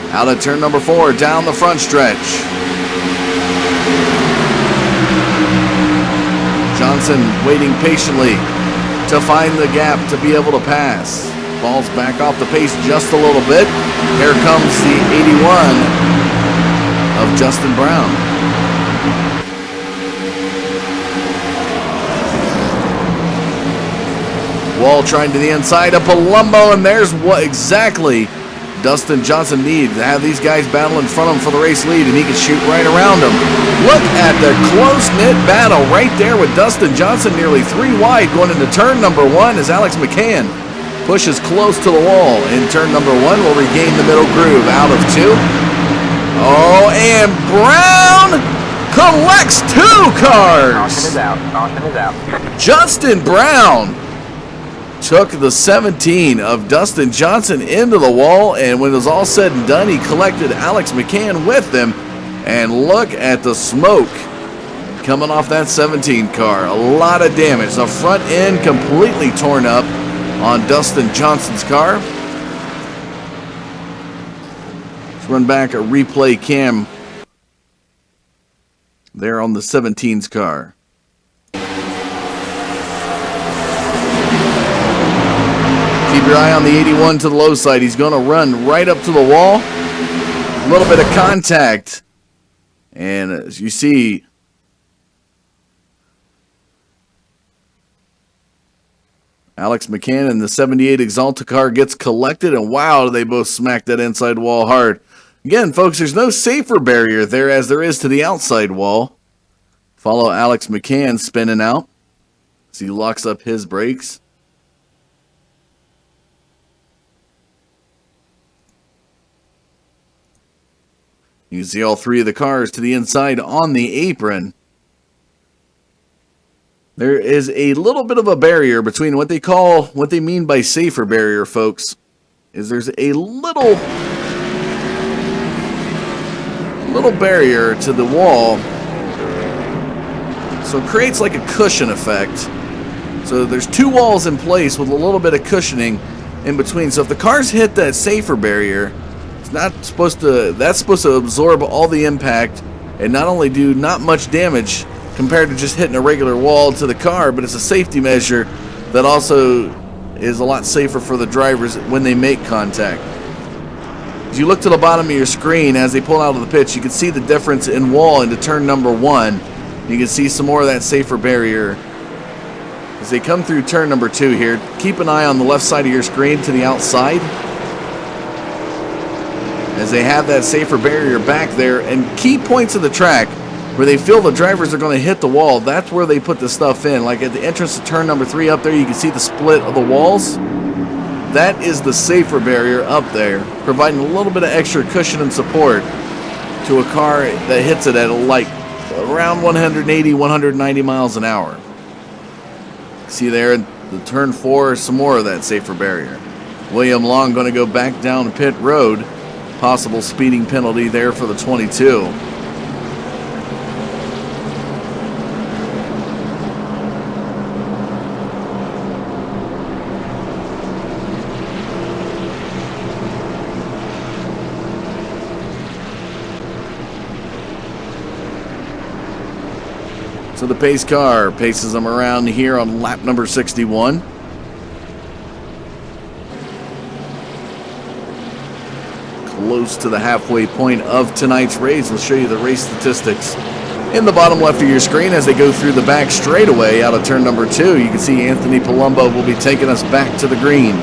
Out of turn number 4, down the front stretch. Johnson waiting patiently to find the gap to be able to pass. Falls back off the pace just a little bit. Here comes the 81 of Justin Brown. Wall trying to the inside of Palumbo, and there's what exactly Dustin Johnson needs to have these guys battle in front of him for the race lead, and he can shoot right around them. Look at the close-knit battle right there with Dustin Johnson nearly 3 wide going into turn number 1 as Alex McCann pushes close to the wall. In turn number 1 will regain the middle groove out of 2. Oh, and Brown collects 2 cars. Caution is out, caution is out. Justin Brown took the 17 of Dustin Johnson into the wall, and when it was all said and done, he collected Alex McCann with him. And look at the smoke coming off that 17 car. A lot of damage. The front end completely torn up on Dustin Johnson's car. Let's run back a replay cam there on the 17's car. Keep your eye on the 81 to the low side. He's going to run right up to the wall. A little bit of contact. And as you see, Alex McCann in the 78 Exalta car gets collected. And wow, they both smacked that inside wall hard. Again, folks, there's no safer barrier there as there is to the outside wall. Follow Alex McCann spinning out as he locks up his brakes. You can see all 3 of the cars to the inside on the apron. There is a little bit of a barrier between what they mean by safer barrier, folks, is there's a little barrier to the wall. So it creates like a cushion effect. So there's 2 walls in place with a little bit of cushioning in between. So if the cars hit that safer barrier, that's supposed to absorb all the impact and not only do not much damage compared to just hitting a regular wall to the car, but it's a safety measure that also is a lot safer for the drivers when they make contact. As you look to the bottom of your screen as they pull out of the pits, you can see the difference in wall into turn number 1. You can see some more of that safer barrier as they come through turn number 2 here. Keep an eye on the left side of your screen to the outside as they have that safer barrier back there. And key points of the track where they feel the drivers are going to hit the wall, that's where they put the stuff in. Like at the entrance to turn number 3 up there, you can see the split of the walls. That is the safer barrier up there, providing a little bit of extra cushion and support to a car that hits it at like around 180, 190 miles an hour. See there, the turn 4, some more of that safer barrier. William Long going to go back down pit road. Possible speeding penalty there for the 22. So the pace car paces them around here on lap number 61. Close to the halfway point of tonight's race. We'll show you the race statistics in the bottom left of your screen as they go through the back straightaway out of turn number 2. You can see Anthony Palumbo will be taking us back to the green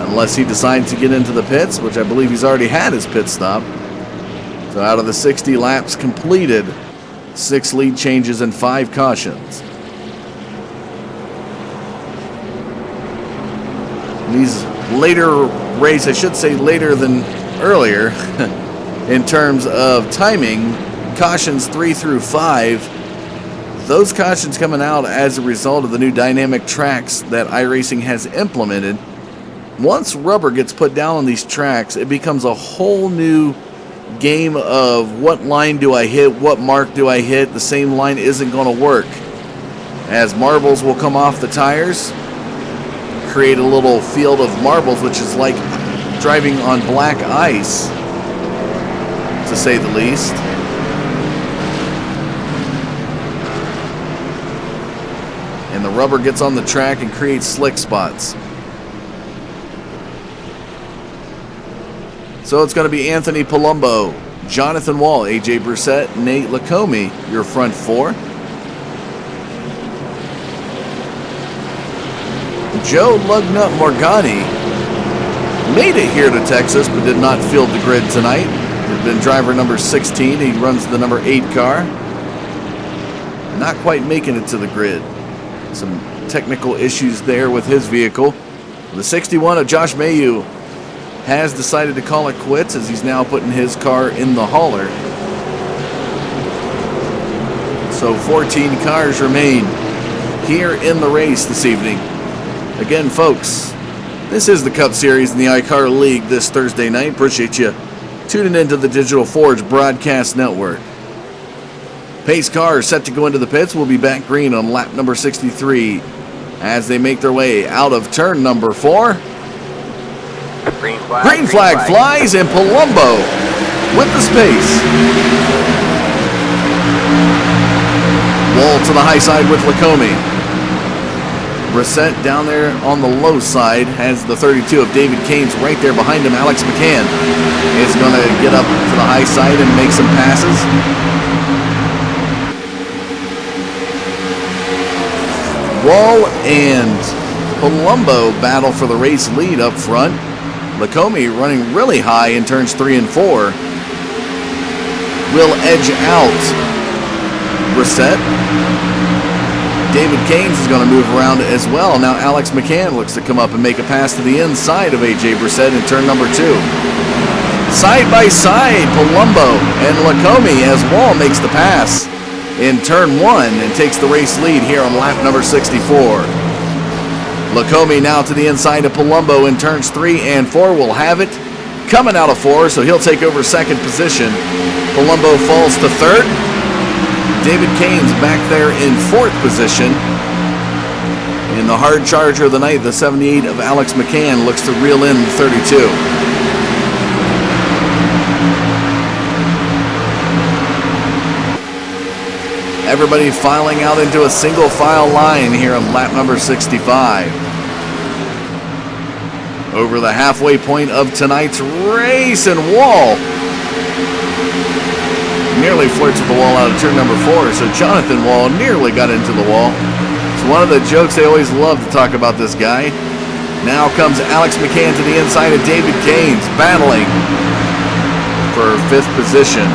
unless he decides to get into the pits, which I believe he's already had his pit stop. So out of the 60 laps completed, 6 lead changes and 5 cautions. These later race, I should say later than earlier, in terms of timing, cautions 3 through 5. Those cautions coming out as a result of the new dynamic tracks that iRacing has implemented. Once rubber gets put down on these tracks, it becomes a whole new game of what line do I hit, what mark do I hit. The same line isn't going to work, as marbles will come off the tires, create a little field of marbles, which is like driving on black ice, to say the least. And the rubber gets on the track and creates slick spots. So it's going to be Anthony Palumbo, Jonathan Wall, AJ Brissett, Nate Lacombe, your front 4. Joe Lugnut Morgani made it here to Texas, but did not field the grid tonight. He's been driver number 16. He runs the number 8 car. Not quite making it to the grid. Some technical issues there with his vehicle. The 61 of Josh Mayu has decided to call it quits as he's now putting his car in the hauler. So 14 cars remain here in the race this evening. Again, folks, this is the Cup Series in the ICAR League this Thursday night. Appreciate you tuning into the Digital Forge Broadcast Network. Pace cars set to go into the pits. We'll be back green on lap number 63 as they make their way out of turn number 4. Green flag flies, and Palumbo with the space. Wall to the high side with Lacombe. Brissett down there on the low side has the 32 of David Caines right there behind him. Alex McCann is going to get up to the high side and make some passes. Wall and Palumbo battle for the race lead up front. Lacombe running really high in turns 3 and 4. Will edge out Brissett. David Caines is going to move around as well. Now Alex McCann looks to come up and make a pass to the inside of AJ Brissett in turn number 2. Side by side, Palumbo and Lacombe as Wall makes the pass in turn 1 and takes the race lead here on lap number 64. Lacombe now to the inside of Palumbo in turns 3 and 4. Will have it coming out of 4, so he'll take over second position. Palumbo falls to third. David Caines back there in 4th position. In the hard charger of the night, the 78 of Alex McCann looks to reel in the 32. Everybody filing out into a single file line here on lap number 65. over the halfway point of tonight's race, and Wall nearly flirts with the wall out of turn number 4. So Jonathan Wall nearly got into the wall. It's one of the jokes they always love to talk about this guy. Now comes Alex McCann to the inside of David Gaines, battling for 5th position.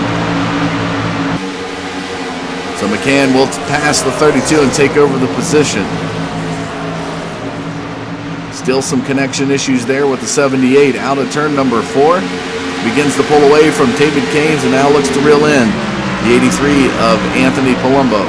So McCann will pass the 32 and take over the position. Still some connection issues there with the 78 out of turn number 4. Begins to pull away from David Gaines and now looks to reel in the 83 of Anthony Palumbo.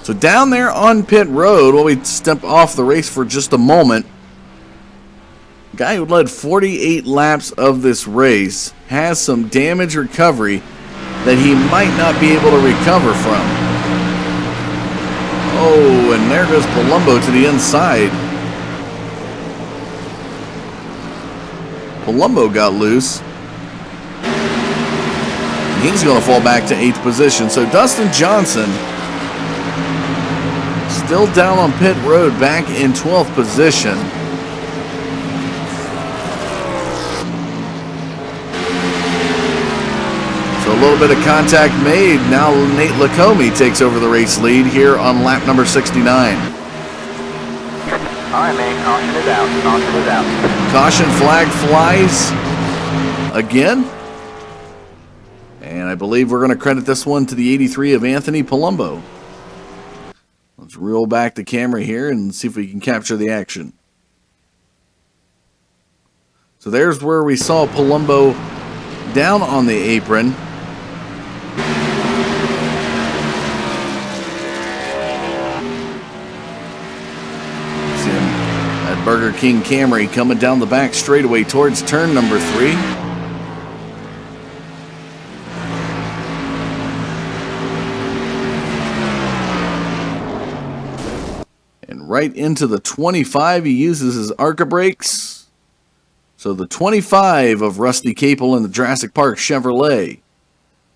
So down there on pit road, while we step off the race for just a moment, guy who led 48 laps of this race has some damage recovery that he might not be able to recover from. Oh, and there goes Palumbo to the inside. Palumbo got loose. He's going to fall back to 8th position. So Dustin Johnson still down on pit road, back in 12th position. So a little bit of contact made. Now Nate Lacombe takes over the race lead here on lap number 69. All right, man. Caution is out. Caution is out. Caution flag flies again. And I believe we're going to credit this one to the 83 of Anthony Palumbo. Let's reel back the camera here and see if we can capture the action. So there's where we saw Palumbo down on the apron. See him at Burger King Camry coming down the back straightaway towards turn number 3. Right into the 25, he uses his ARCA brakes. So the 25 of Rusty Capel in the Jurassic Park Chevrolet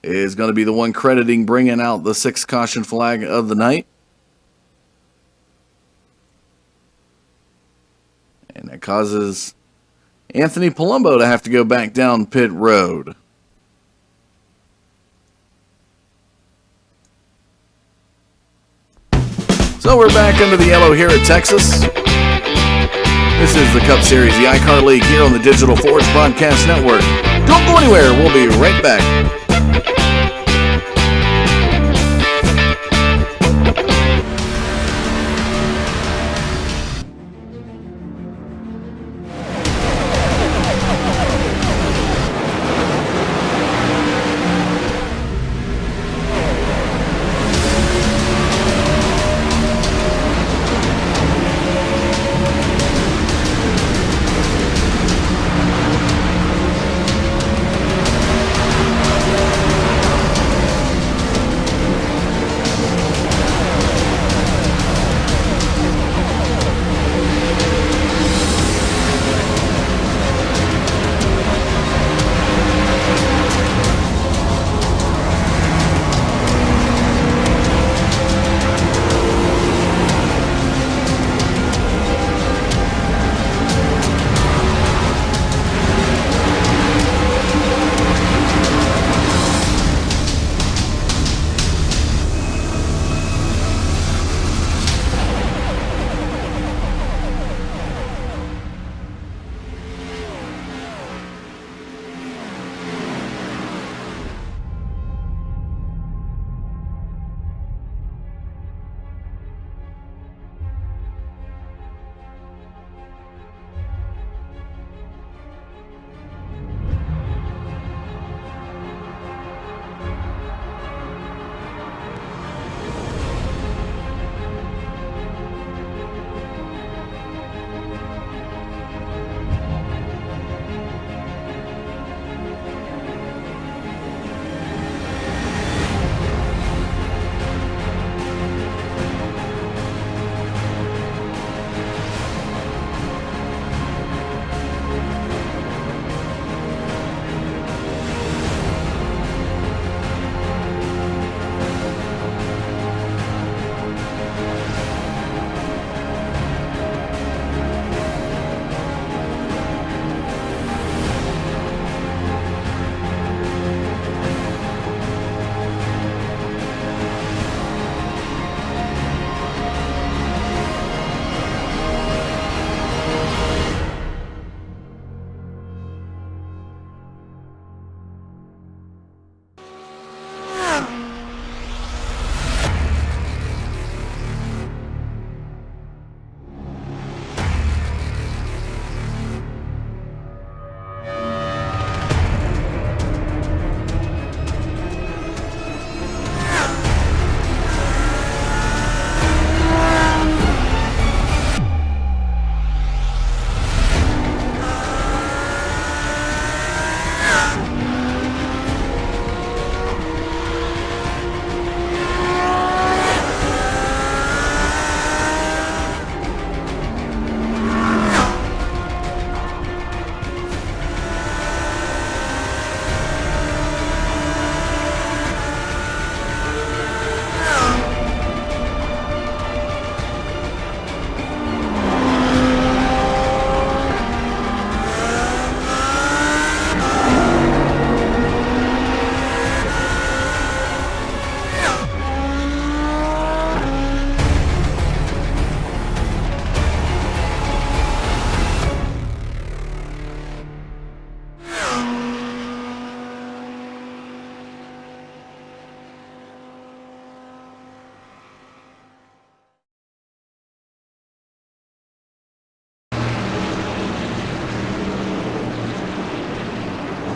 is going to be the one crediting bringing out the 6th caution flag of the night. And that causes Anthony Palumbo to have to go back down pit road. So we're back under the yellow here at Texas. This is the Cup Series, the ICAR League here on the Digital Forge Broadcast Network. Don't go anywhere. We'll be right back.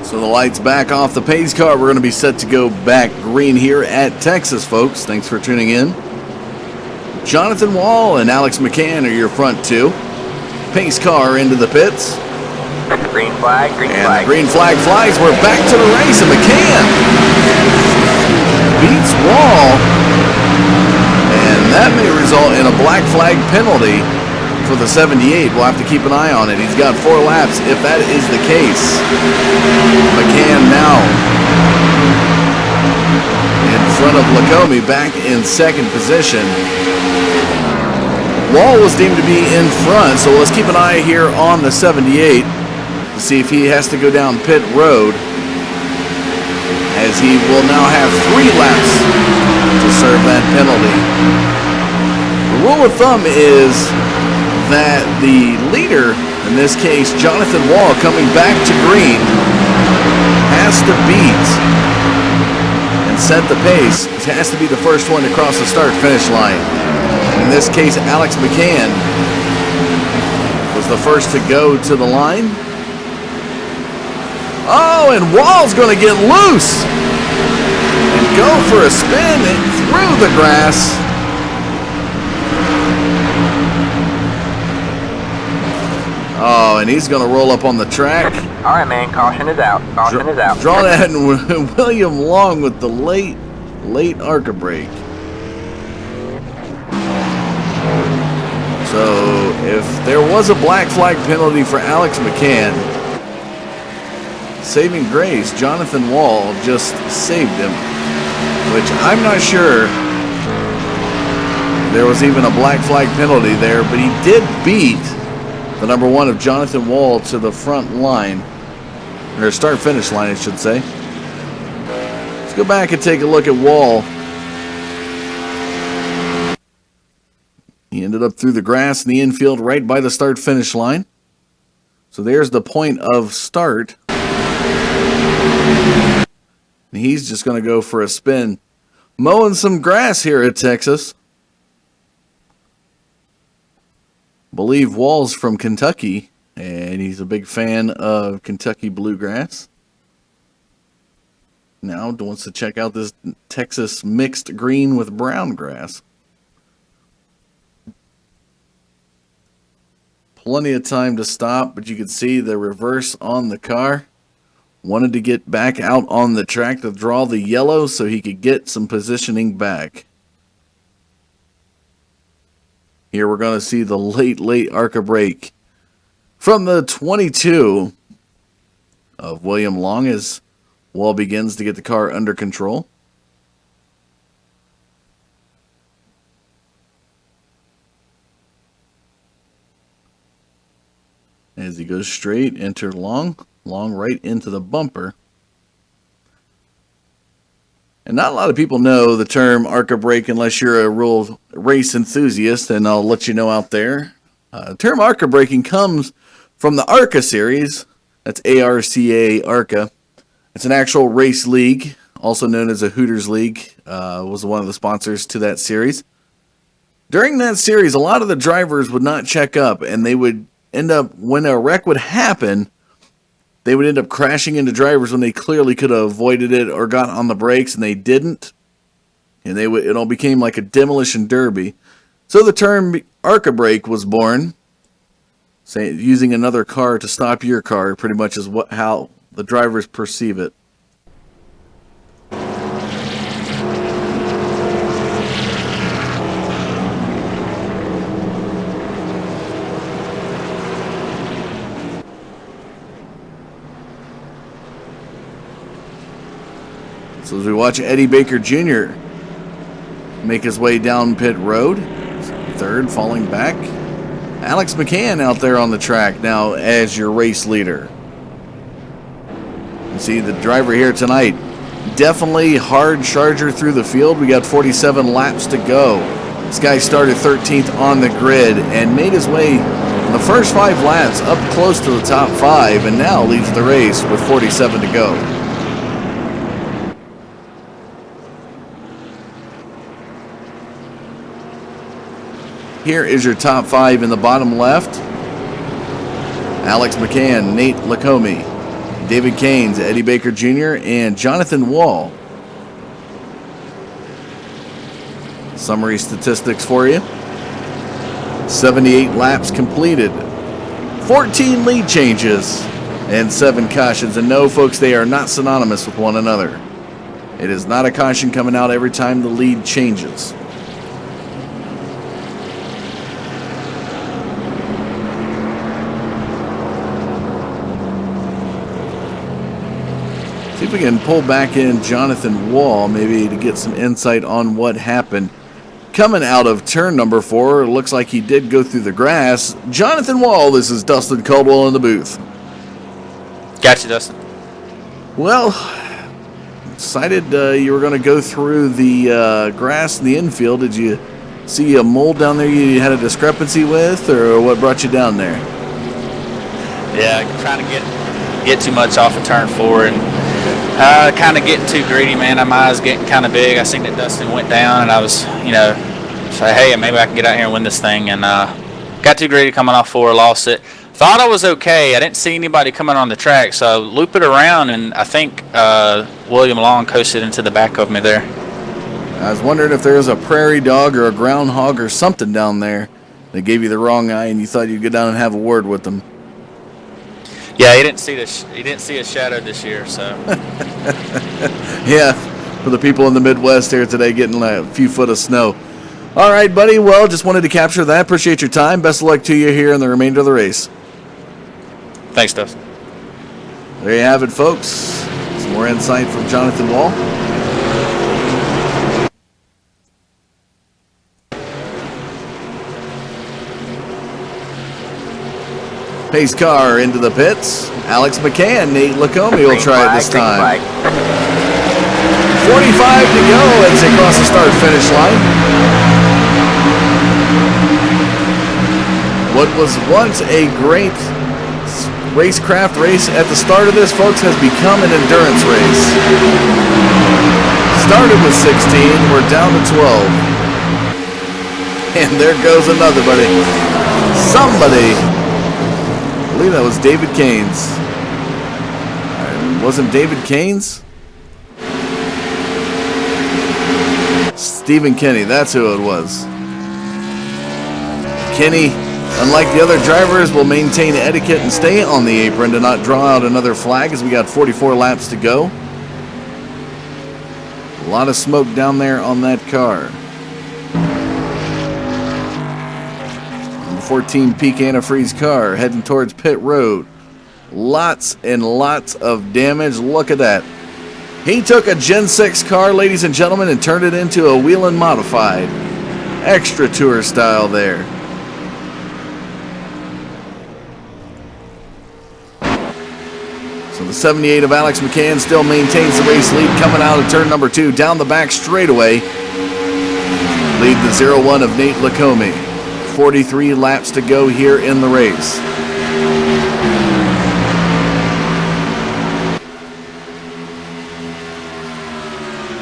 So the light's back off the pace car. We're going to be set to go back green here at Texas, folks. Thanks for tuning in. Jonathan Wall and Alex McCann are your front two. Pace car into the pits. Green flag, green And flag. the green flag flies. We're back to the race, and McCann beats Wall. And that may result in a black flag penalty for the 78. We'll have to keep an eye on it. He's got 4 laps if that is the case. McCann now in front of Lacombe, back in second position. Wall was deemed to be in front, so let's keep an eye here on the 78 to see if he has to go down pit road, as he will now have 3 laps to serve that penalty. The rule of thumb is that the leader, in this case Jonathan Wall, coming back to green, has to beat and set the pace. He has to be the first one to cross the start-finish line. In this case, Alex McCann was the first to go to the line. Oh, and Wall's going to get loose and go for a spin through the grass. Oh, and he's going to roll up on the track. All right, man. Caution is out. Caution is out. Draw that in William Long with the late ARCA brake. So if there was a black flag penalty for Alex McCann, saving grace, Jonathan Wall just saved him, which I'm not sure there was even a black flag penalty there, but he did beat the number 1 of Jonathan Wall to the front line, or start-finish line, I should say. Let's go back and take a look at Wall. He ended up through the grass in the infield right by the start-finish line. So there's the point of start. And he's just going to go for a spin, mowing some grass here at Texas. I believe Wall's from Kentucky, and he's a big fan of Kentucky bluegrass. Now wants to check out this Texas mixed green with brown grass. Plenty of time to stop, but you can see the reverse on the car. Wanted to get back out on the track to draw the yellow so he could get some positioning back. Here we're going to see the late ARCA brake from the 22 of William Long as Wall begins to get the car under control. As he goes straight, enter Long right into the bumper. And not a lot of people know the term ARCA brake unless you're a real race enthusiast, and I'll let you know out there. The term ARCA braking comes from the ARCA series. That's ARCA, ARCA. It's an actual race league, also known as a Hooters League. Was one of the sponsors to that series. During that series, a lot of the drivers would not check up, and they would end up, when a wreck would happen, they would end up crashing into drivers when they clearly could have avoided it or got on the brakes, and they didn't. And it all became like a demolition derby. So the term ARCA brake was born, using another car to stop your car, pretty much is how the drivers perceive it. So as we watch Eddie Baker Jr. make his way down pit road, third, falling back. Alex McCann out there on the track now as your race leader. You see the driver here tonight, definitely hard charger through the field. We got 47 laps to go. This guy started 13th on the grid and made his way in the first 5 laps up close to the top 5, and now leads the race with 47 to go. Here is your top 5 in the bottom left. Alex McCann, Nate Lacombe, David Keynes, Eddie Baker Jr., and Jonathan Wall. Summary statistics for you. 78 laps completed, 14 lead changes, and 7 cautions. And no, folks, they are not synonymous with one another. It is not a caution coming out every time the lead changes. See if we can pull back in Jonathan Wall, maybe to get some insight on what happened. Coming out of turn number 4, it looks like he did go through the grass. Jonathan Wall, this is Dustin Caldwell in the booth. Gotcha, Dustin. Well, decided you were going to go through the grass in the infield. Did you see a mole down there you had a discrepancy with, or what brought you down there? Yeah, trying to get too much off of turn 4 and kind of getting too greedy, man. My eyes getting kind of big. I seen that Dustin went down, and I was, say, hey, maybe I can get out here and win this thing. And got too greedy coming off 4, lost it. Thought I was okay. I didn't see anybody coming on the track, so I loop it around, and I think William Long coasted into the back of me there. I was wondering if there was a prairie dog or a groundhog or something down there that gave you the wrong eye, and you thought you'd go down and have a word with them. Yeah, he didn't see a shadow this year, so. Yeah, for the people in the Midwest here today getting a few foot of snow. All right, buddy. Well, just wanted to capture that. Appreciate your time. Best of luck to you here in the remainder of the race. Thanks, Dustin. There you have it, folks. Some more insight from Jonathan Wall. Pace car into the pits. Alex McCann, Nate Lacombe will try it this time. 45 to go as they cross the start-finish line. What was once a great racecraft race at the start of this, folks, has become an endurance race. Started with 16, we're down to 12. And there goes another, buddy. Somebody. I believe that was David Keynes. Wasn't David Keynes? Stephen Kenny, that's who it was. Kenny, unlike the other drivers, will maintain etiquette and stay on the apron to not draw out another flag as we got 44 laps to go. A lot of smoke down there on that car. 14 peak antifreeze car heading towards pit road. Lots and lots of damage. Look at that. He took a Gen 6 car, ladies and gentlemen, and turned it into a Whelen modified. Extra tour style there. So the 78 of Alex McCann still maintains the race lead coming out of turn number 2 down the back straightaway. Lead the 0-1 of Nate Lacombe. 43 laps to go here in the race.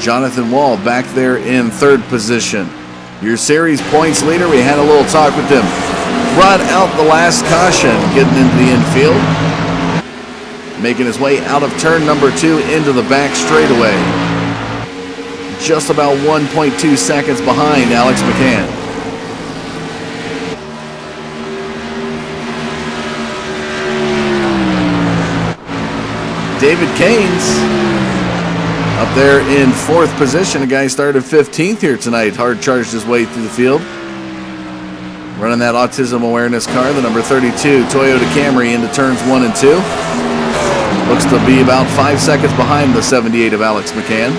Jonathan Wall back there in 3rd position. Your series points leader, we had a little talk with him. Brought out the last caution, getting into the infield. Making his way out of turn number 2 into the back straightaway. Just about 1.2 seconds behind Alex McCann. David Keynes up there in 4th position. A guy started 15th here tonight. Hard charged his way through the field. Running that autism awareness car, the number 32 Toyota Camry into turns 1 and 2. Looks to be about 5 seconds behind the 78 of Alex McCann.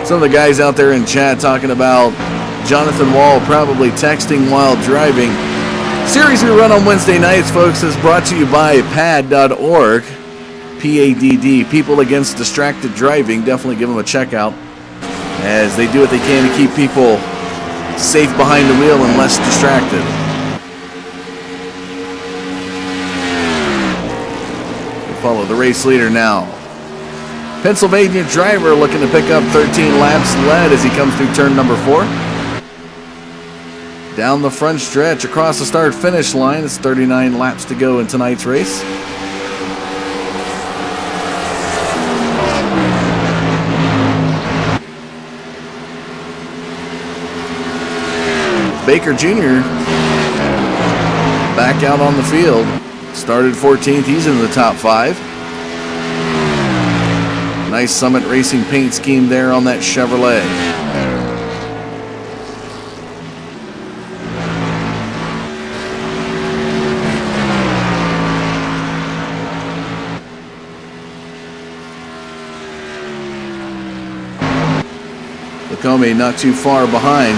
Some of the guys out there in chat talking about Jonathan Wall probably texting while driving. Series we run on Wednesday nights, folks, is brought to you by PADD.org. PADD, People Against Distracted Driving. Definitely give them a check out as they do what they can to keep people safe behind the wheel and less distracted. We follow the race leader now. Pennsylvania driver looking to pick up 13 laps lead as he comes through turn number 4. down the front stretch across the start-finish line. It's 39 laps to go in tonight's race. Baker Jr. back out on the field. Started 14th. He's in the top 5. Nice Summit Racing paint scheme there on that Chevrolet. Lacombe not too far behind.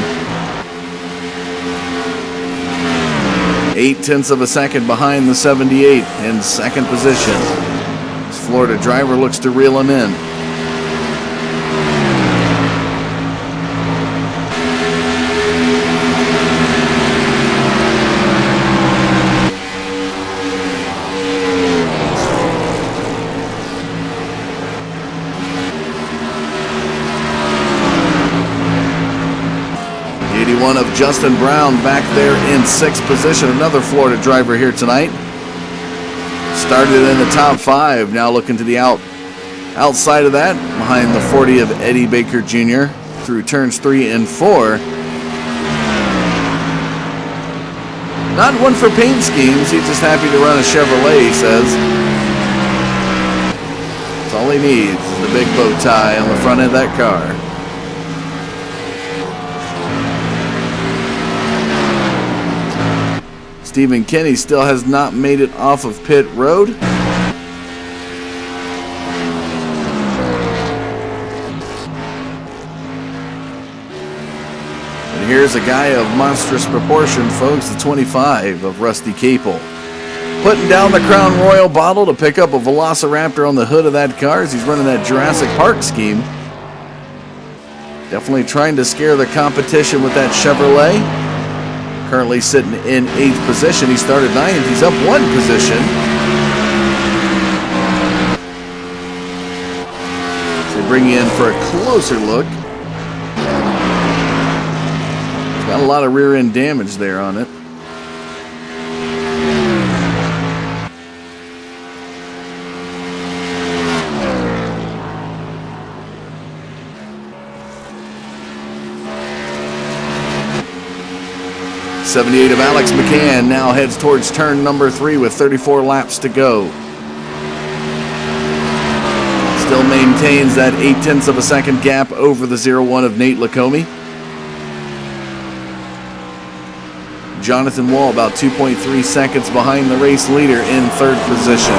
0.8 of a second behind the 78 in second position. This Florida driver looks to reel him in. Of Justin Brown back there in 6th position. Another Florida driver here tonight. Started in the top 5. Now looking to the outside of that, behind the 40 of Eddie Baker Jr. through turns 3 and 4. Not one for paint schemes. He's just happy to run a Chevrolet, he says. That's all he needs is the big bow tie on the front of that car. Stephen Kenny still has not made it off of pit road. And here's a guy of monstrous proportion, folks, the 25 of Rusty Capel. Putting down the Crown Royal bottle to pick up a Velociraptor on the hood of that car as he's running that Jurassic Park scheme. Definitely trying to scare the competition with that Chevrolet. Currently sitting in 8th position. He started 9th. He's up 1 position. So bring you in for a closer look. It's got a lot of rear end damage there on it. '78 of Alex McCann now heads towards turn number 3 with 34 laps to go. Still maintains that 0.8 of a second gap over the 01 of Nate Lacombe. Jonathan Wall about 2.3 seconds behind the race leader in 3rd position.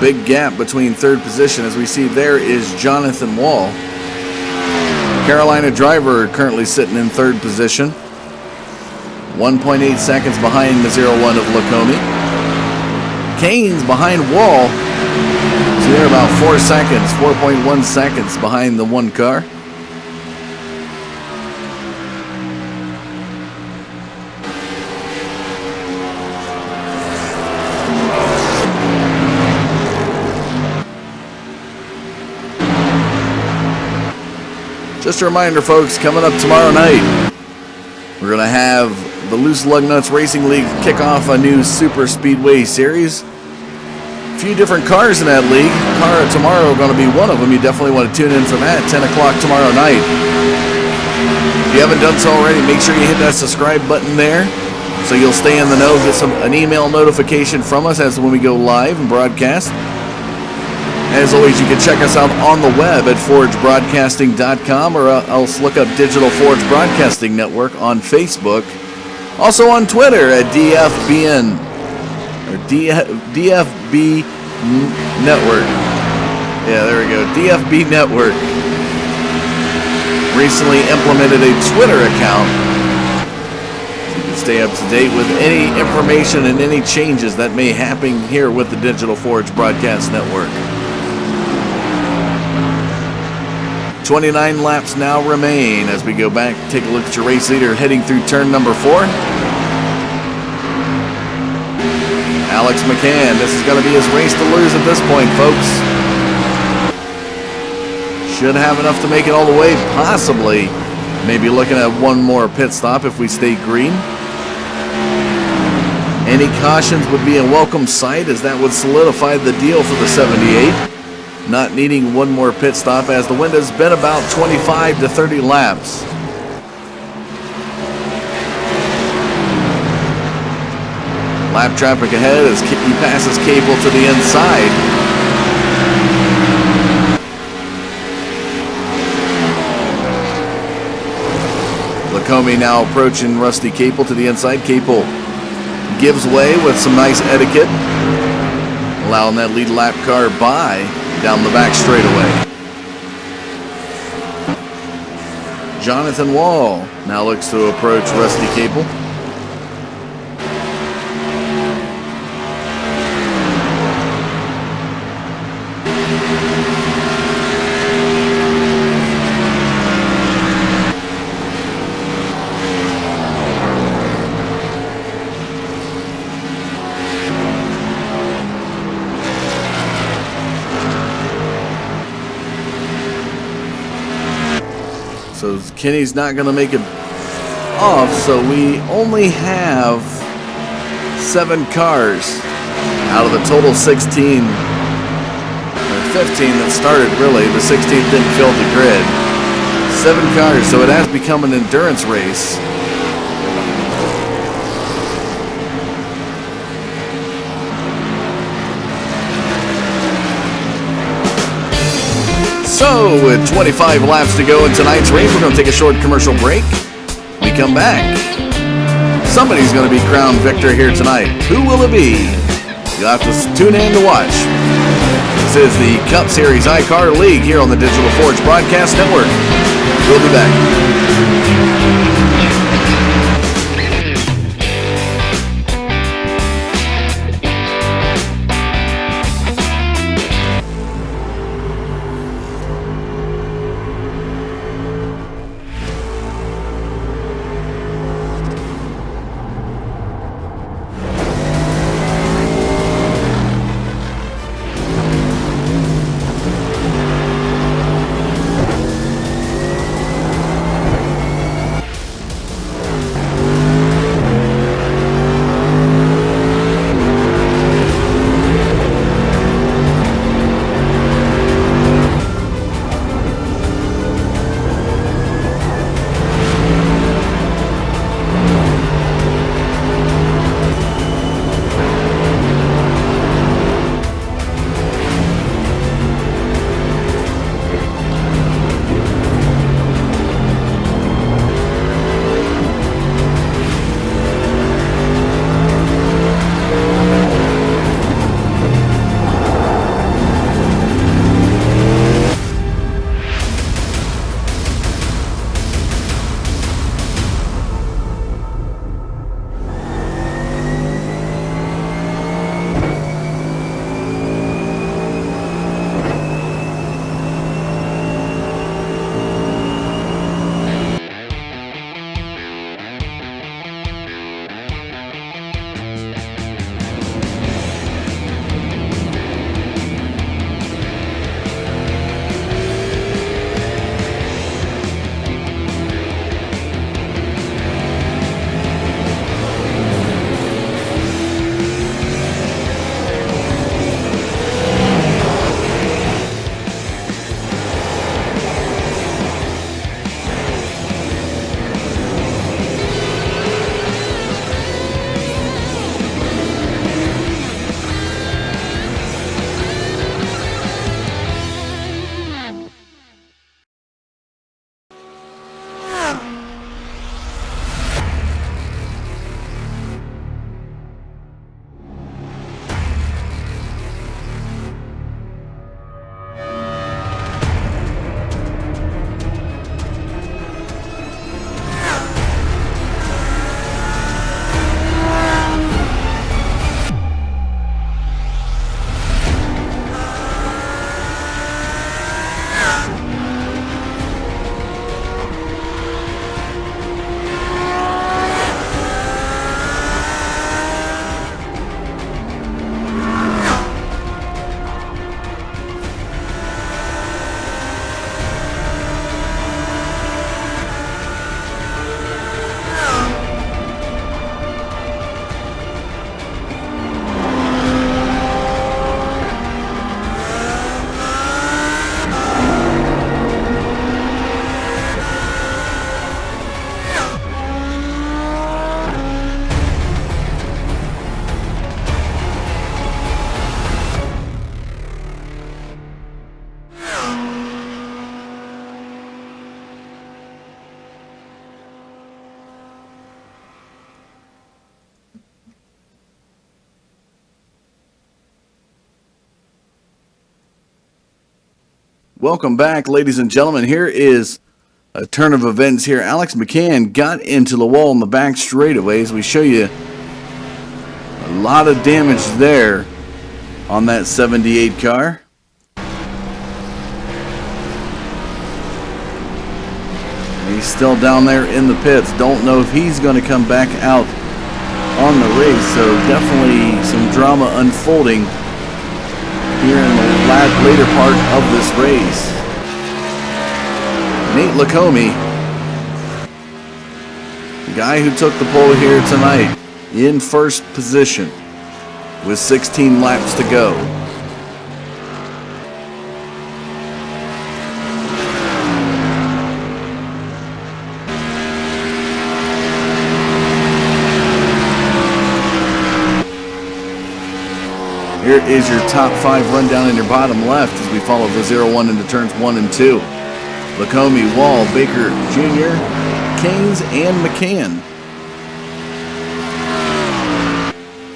Big gap between 3rd position. As we see there is Jonathan Wall. Carolina driver currently sitting in 3rd position. 1.8 seconds behind the 01 of Lacombe. Kane's behind Wall. So they're about 4 seconds, 4.1 seconds behind the 1 car. Just a reminder, folks, coming up tomorrow night, we're going to have the Loose Lug Nuts Racing League kick off a new Super Speedway series. A few different cars in that league. Car tomorrow going to be one of them. You definitely want to tune in for that, 10 o'clock tomorrow night. If you haven't done so already, make sure you hit that subscribe button there so you'll stay in the know, get an email notification from us as when we go live and broadcast. As always, you can check us out on the web at forgebroadcasting.com or else look up Digital Forge Broadcasting Network on Facebook. Also on Twitter at DFBN or DFB Network. Yeah, there we go. DFB Network recently implemented a Twitter account so you can stay up to date with any information and any changes that may happen here with the Digital Forge Broadcast Network. 29 laps now remain as we go back, take a look at your race leader heading through turn number 4. Alex McCann, this is going to be his race to lose at this point, folks. Should have enough to make it all the way, possibly. Maybe looking at one more pit stop if we stay green. Any cautions would be a welcome sight, as that would solidify the deal for the 78. Not needing one more pit stop, as the wind has been about 25 to 30 laps. Lap traffic ahead as he passes Cable to the inside. Lacombe now approaching Rusty Capel to the inside. Capel gives way with some nice etiquette, allowing that lead lap car by down the back straightaway. Jonathan Wall now looks to approach Rusty Capel. So Kenny's not going to make it off, so we only have 7 cars out of the total 16, or 15 that started really. The 16th didn't fill the grid. 7 cars, so it has become an endurance race. So, with 25 laps to go in tonight's race, we're going to take a short commercial break. We come back. Somebody's going to be crowned victor here tonight. Who will it be? You'll have to tune in to watch. This is the Cup Series ICAR League here on the Digital Forge Broadcast Network. We'll be back. Welcome back, ladies and gentlemen. Here is a turn of events here. Alex McCann got into the wall in the back straightaway as we show you a lot of damage there on that 78 car. He's still down there in the pits. Don't know if he's going to come back out on the race. So definitely some drama unfolding here in the later part of this race. Nate Lacombe, the guy who took the pole here tonight, in first position with 16 laps to go. Here is your top 5 rundown in your bottom left as we follow the 0-1 into turns 1 and 2. Lacombe, Wall, Baker Jr., Keynes, and McCann.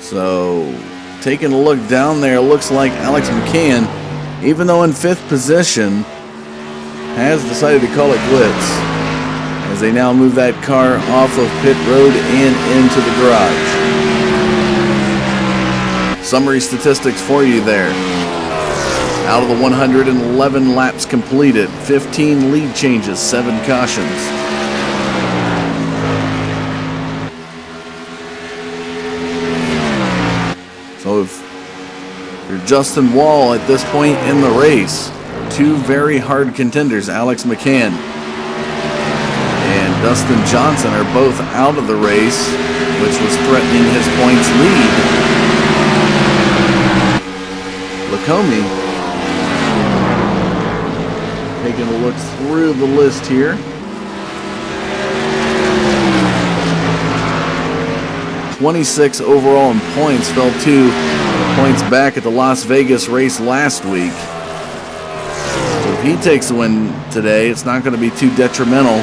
So, taking a look down there, looks like Alex McCann, even though in 5th position, has decided to call it quits as they now move that car off of pit road and into the garage. Summary statistics for you there. Out of the 111 laps completed, 15 lead changes, 7 cautions. So if you're Justin Wall at this point in the race, 2 very hard contenders, Alex McCann and Dustin Johnson, are both out of the race, which was threatening his points lead. Lacombe, taking a look through the list here. 26 overall in points, fell 2 points back at the Las Vegas race last week. So if he takes the win today, it's not going to be too detrimental.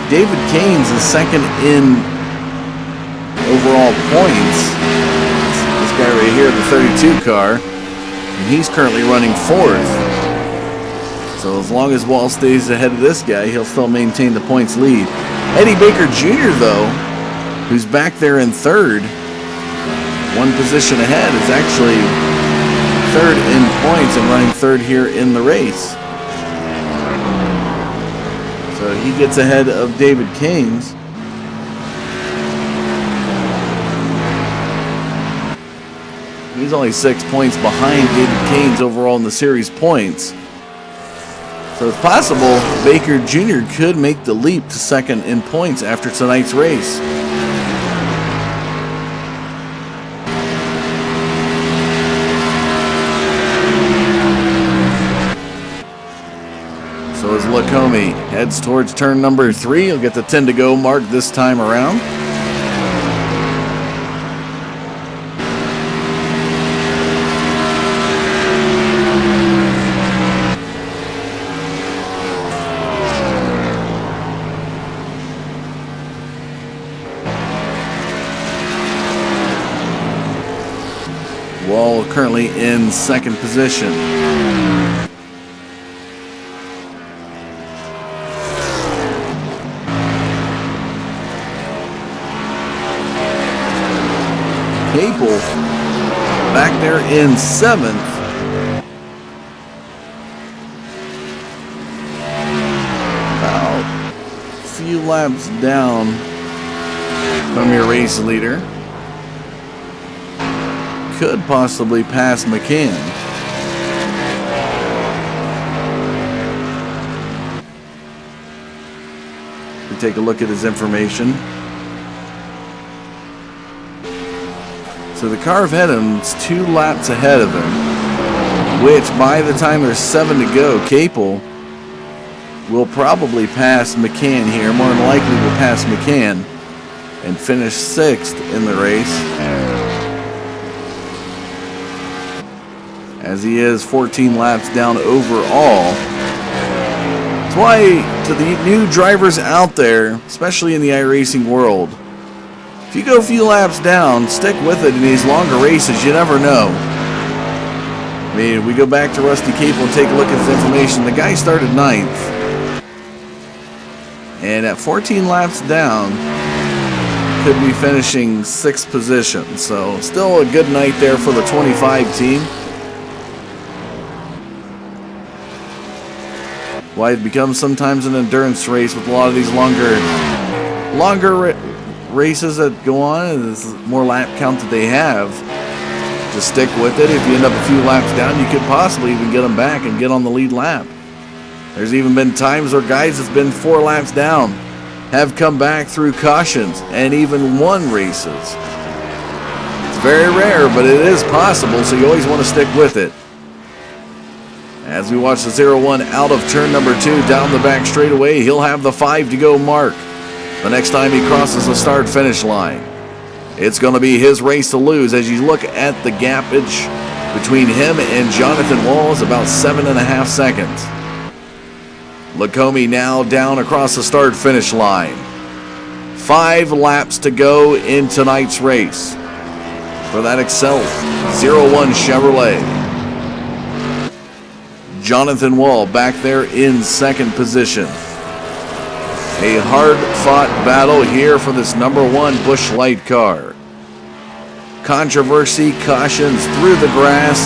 David Keynes is second in overall points. This guy right here, the 32 car. And he's currently running 4th. So as long as Wall stays ahead of this guy, he'll still maintain the points lead. Eddie Baker Jr., though, who's back there in 3rd, 1 position ahead, is actually 3rd in points and running 3rd here in the race. So he gets ahead of David Keynes. He's only 6 points behind David Keynes overall in the series points. So it's possible Baker Jr. could make the leap to 2nd in points after tonight's race. So as Lacombe heads towards turn number 3, he'll get the 10 to go mark this time around. Wall currently in 2nd position. Capel back there in 7th. About a few laps down from your race leader. Could possibly pass McCann. We take a look at his information. So the car ahead of him is 2 laps ahead of him, which by the time there's 7 to go, Capel will probably pass McCann here. More than likely will pass McCann and finish 6th in the race, as he is 14 laps down overall. That's why, to the new drivers out there, especially in the iRacing world, if you go a few laps down, stick with it in these longer races. You never know. mean, we go back to Rusty Capel and take a look at his information. The guy started 9th. And at 14 laps down, could be finishing 6th position. So still a good night there for the 25 team. Why it becomes sometimes an endurance race with a lot of these longer races that go on. This is more lap count that they have. Just stick with it. If you end up a few laps down, you could possibly even get them back and get on the lead lap. There's even been times where guys that's been 4 laps down have come back through cautions and even won races. It's very rare, but it is possible, so you always want to stick with it. As we watch the 0-1 out of turn number 2 down the back straightaway, he'll have the 5 to go mark the next time he crosses the start-finish line. It's going to be his race to lose. As you look at the gapage between him and Jonathan Walls, about 7.5 seconds. Lacombe now down across the start-finish line. 5 laps to go in tonight's race for that Excel 01 Chevrolet. Jonathan Wall back there in 2nd position. A hard-fought battle here for this number 1 Busch Light car. Controversy, cautions through the grass,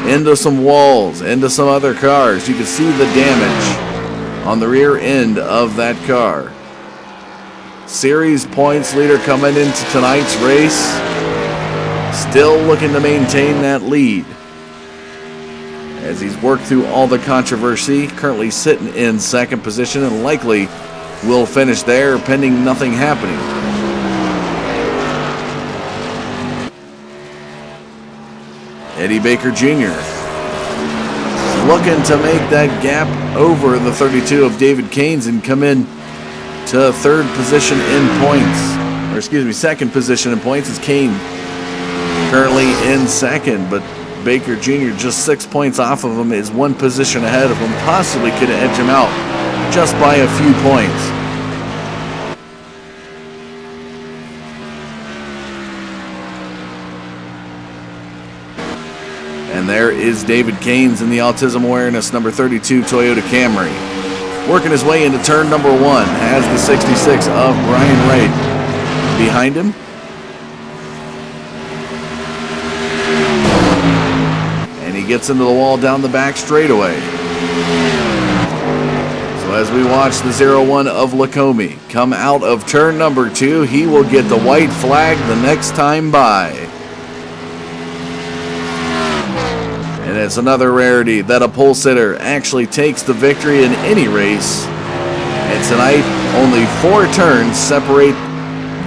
into some walls, into some other cars. You can see the damage on the rear end of that car. Series points leader coming into tonight's race. Still looking to maintain that lead. As he's worked through all the controversy, currently sitting in 2nd position and likely will finish there pending nothing happening. Eddie Baker Jr. looking to make that gap over the 32 of David Caines and come in to 3rd position in points. Or excuse me, 2nd position in points is Cain currently in 2nd, but Baker Jr. just 6 points off of him, is 1 position ahead of him, possibly could edge him out just by a few points. And there is David Caines in the Autism Awareness number 32 Toyota Camry. Working his way into turn number 1, has the 66 of Brian Wright behind him. And he gets into the wall down the back straightaway. So as we watch the 0-1 of Lacombe come out of turn number 2, he will get the white flag the next time by. And it's another rarity that a pole sitter actually takes the victory in any race. And tonight, only 4 turns separate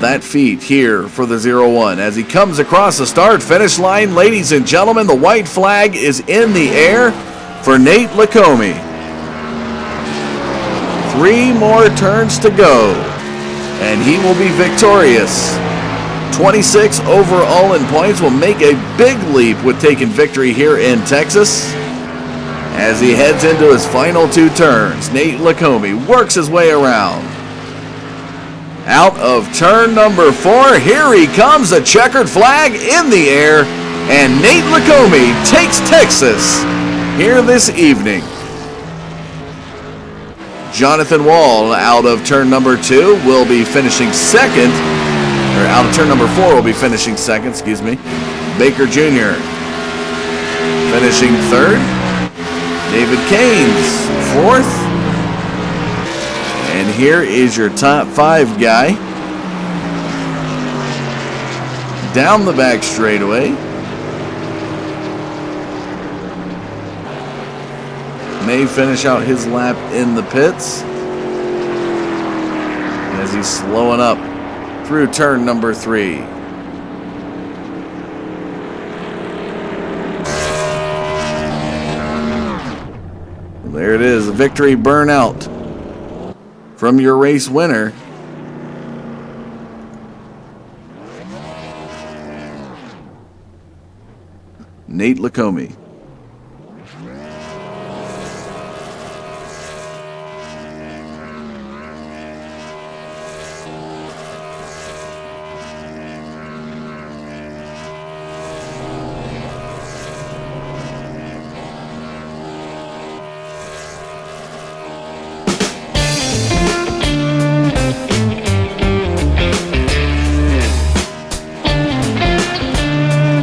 that feat here for the 0-1. As he comes across the start-finish line, ladies and gentlemen, the white flag is in the air for Nate Lacombe. 3 more turns to go, and he will be victorious. 26 overall in points, will make a big leap with taking victory here in Texas. As he heads into his final 2 turns, Nate Lacombe works his way around. Out of turn number 4, here he comes, a checkered flag in the air, and Nate Lacombe takes Texas here this evening. Jonathan Wall out of turn number 2 will be finishing 2nd. Or out of turn number 4 will be finishing 2nd, excuse me. Baker Jr. finishing 3rd. David Caines 4th. And here is your top 5 guy. Down the back straightaway. May finish out his lap in the pits as he's slowing up through turn number 3. There it is, a victory burnout from your race winner. Nate Lacombe.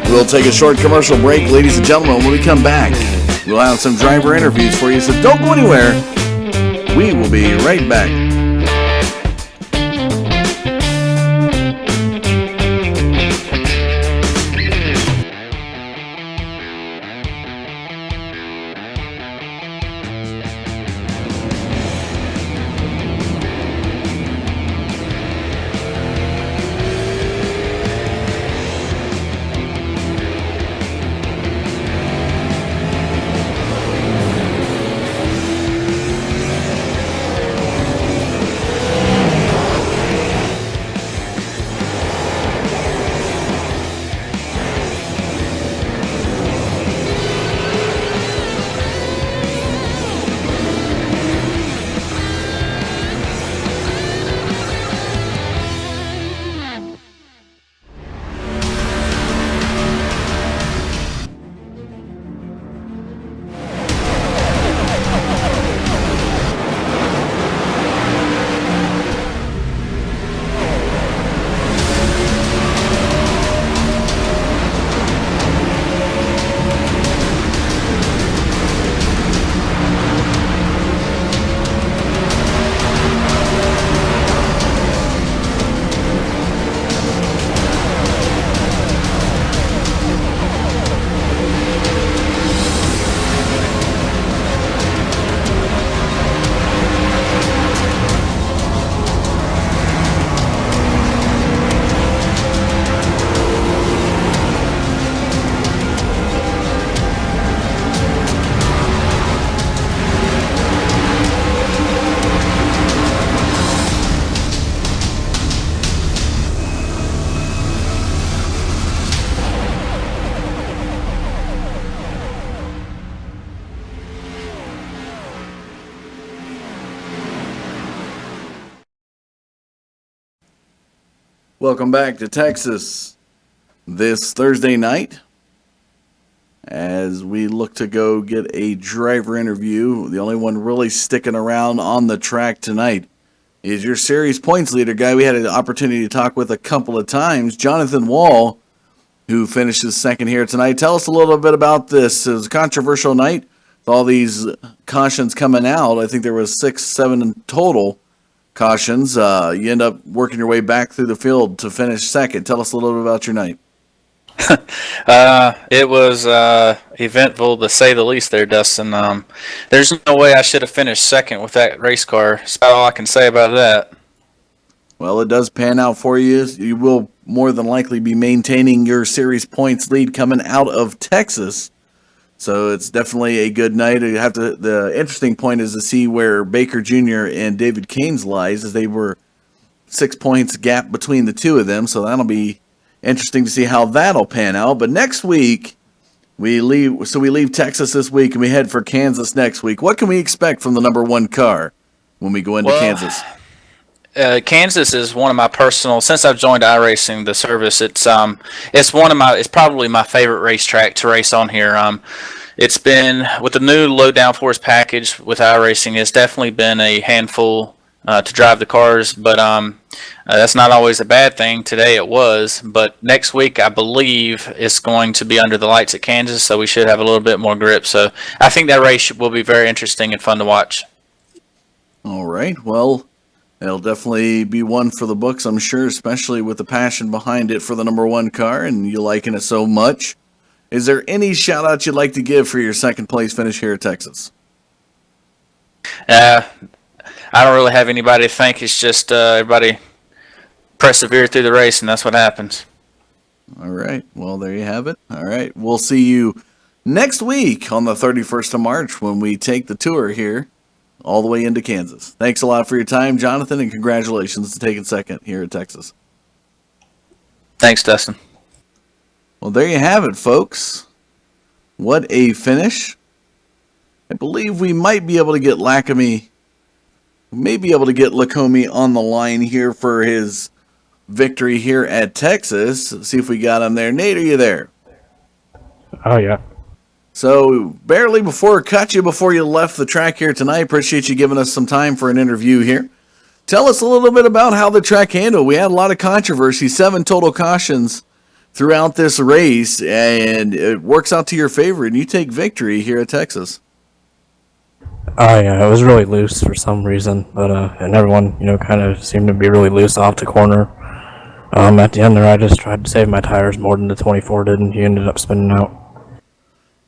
We'll take a short commercial break, ladies and gentlemen. When we come back, we'll have some driver interviews for you, so don't go anywhere. We will be right back. Welcome back to Texas this Thursday night as we look to go get a driver interview. The only one really sticking around on the track tonight is your series points leader guy we had an opportunity to talk with a couple of times, Jonathan Wall, who finishes second here tonight. Tell us a little bit about this. It was a controversial night with all these cautions coming out. I think there was 6, 7 in total cautions. You end up working your way back through the field to finish second. Tell us a little bit about your night. It was eventful to say the least there, Dustin. There's no way I should have finished second with that race car. That's about all I can say about that. Well, it does pan out for you. You will more than likely be maintaining your series points lead coming out of Texas. So it's definitely a good night. The interesting point is to see where Baker Jr. and David Caines lies, as they were 6 points gap between the two of them. So that'll be interesting to see how that'll pan out. But next week we leave. So we leave Texas this week and we head for Kansas next week. What can we expect from the number one car when we go into Kansas? Kansas is one of my personal. Since I've joined iRacing, the service, it's probably my favorite racetrack to race on here. It's been with the new low downforce package with iRacing. It's definitely been a handful to drive the cars, but that's not always a bad thing. Today it was, but next week I believe it's going to be under the lights at Kansas, so we should have a little bit more grip. So I think that race will be very interesting and fun to watch. All right, well. It'll definitely be one for the books, I'm sure, especially with the passion behind it for the number one car and you liking it so much. Is there any shout-out you'd like to give for your second-place finish here at Texas? I don't really have anybody to thank. It's just everybody persevered through the race, and that's what happens. All right. Well, there you have it. All right. We'll see you next week on the 31st of March when we take the tour here all the way into Kansas. Thanks a lot for your time, Jonathan, and congratulations to taking second here at Texas. Thanks, Dustin. Well, there you have it, folks. What a finish. I believe we might be able to get Lacombe on the line here for his victory here at Texas. See if we got him there. Nate, are you there? Oh, yeah. So, barely before you left the track here tonight. Appreciate you giving us some time for an interview here. Tell us a little bit about how the track handled. We had a lot of controversy, 7 total cautions throughout this race, and it works out to your favor, and you take victory here at Texas. Oh yeah, it was really loose for some reason, but and everyone, kind of seemed to be really loose off the corner. At the end there, I just tried to save my tires more than the 24 did, and he ended up spinning out.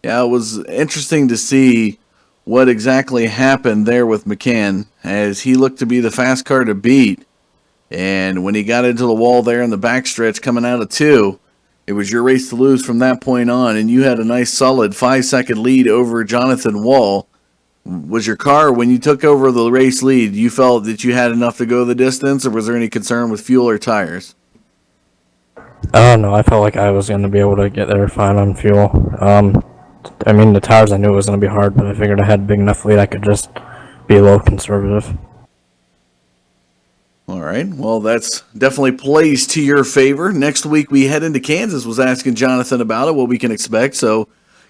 Yeah, it was interesting to see what exactly happened there with McCann, as he looked to be the fast car to beat. And when he got into the wall there in the backstretch coming out of 2, it was your race to lose from that point on, and you had a nice solid 5-second lead over Jonathan Wall. Was your car, when you took over the race lead, you felt that you had enough to go the distance, or was there any concern with fuel or tires? No, I felt like I was going to be able to get there fine on fuel. The tires, I knew it was going to be hard, but I figured I had a big enough lead I could just be a little conservative. All right, well, that's definitely plays to your favor. Next week we head into Kansas. Was asking Jonathan about it, what we can expect. So,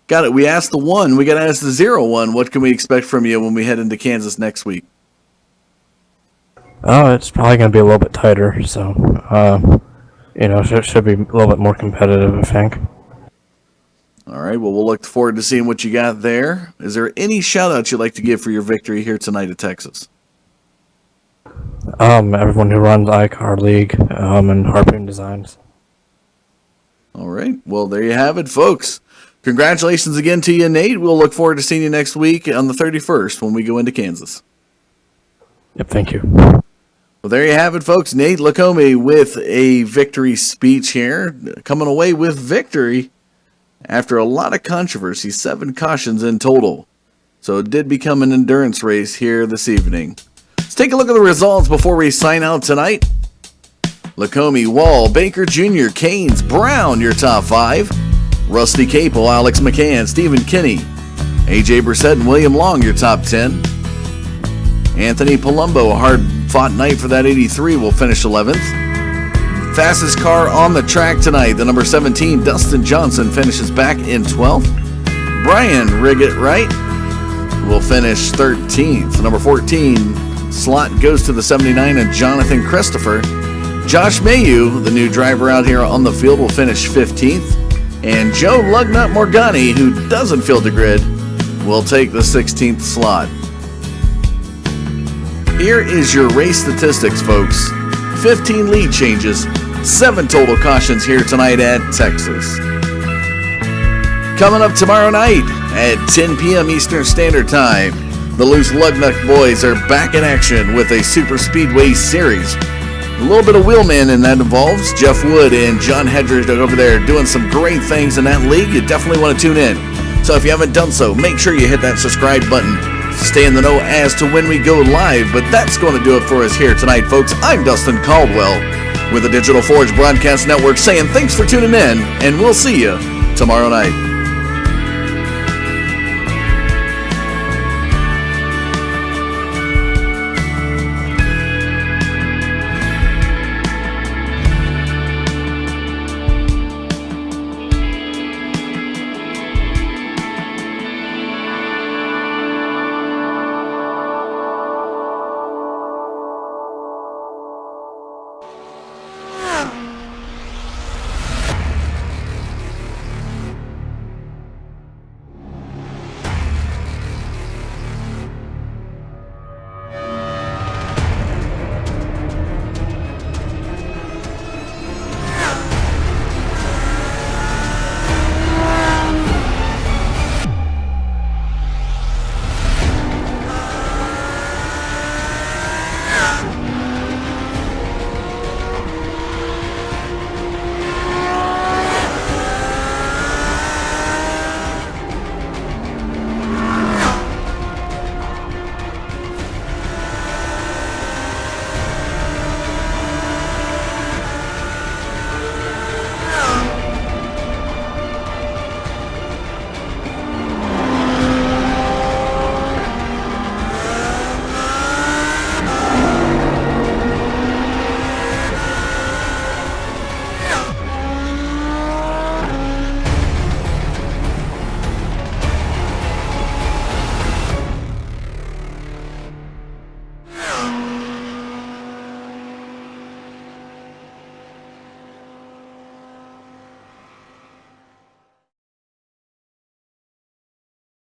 got it. We asked the 1. We got to ask the 0-1. What can we expect from you when we head into Kansas next week? Oh, it's probably going to be a little bit tighter, so, should be a little bit more competitive, I think. All right, well, we'll look forward to seeing what you got there. Is there any shout-outs you'd like to give for your victory here tonight at Texas? Everyone who runs ICAR League, and Harpoon Designs. All right, well, there you have it, folks. Congratulations again to you, Nate. We'll look forward to seeing you next week on the 31st when we go into Kansas. Yep, thank you. Well, there you have it, folks. Nate Lacombe with a victory speech here, coming away with victory after a lot of controversy, 7 cautions in total. So it did become an endurance race here this evening. Let's take a look at the results before we sign out tonight. Lacombe, Wall, Baker Jr., Keynes, Brown, your top 5. Rusty Capel, Alex McCann, Stephen Kinney, AJ Brissett, and William Long, your top 10. Anthony Palumbo, a hard-fought night for that 83, will finish 11th. Fastest car on the track tonight, the number 17, Dustin Johnson, finishes back in 12th. Brian Riggett Wright will finish 13th. Number 14, slot goes to the 79 and Jonathan Christopher. Josh Mayu, the new driver out here on the field, will finish 15th. And Joe Lugnut Morgani, who doesn't field the grid, will take the 16th slot. Here is your race statistics, folks. 15 lead changes, 7 total cautions here tonight at Texas. Coming up tomorrow night at 10 p.m. Eastern Standard Time, the Loose Lugnut boys are back in action with a Super Speedway series. A little bit of wheelman in that involves Jeff Wood and John Hedrick over there doing some great things in that league. You definitely want to tune in. So if you haven't done so, make sure you hit that subscribe button to stay in the know as to when we go live. But that's going to do it for us here tonight, folks. I'm Dustin Caldwell with the Digital Forge Broadcast Network saying thanks for tuning in, and we'll see you tomorrow night.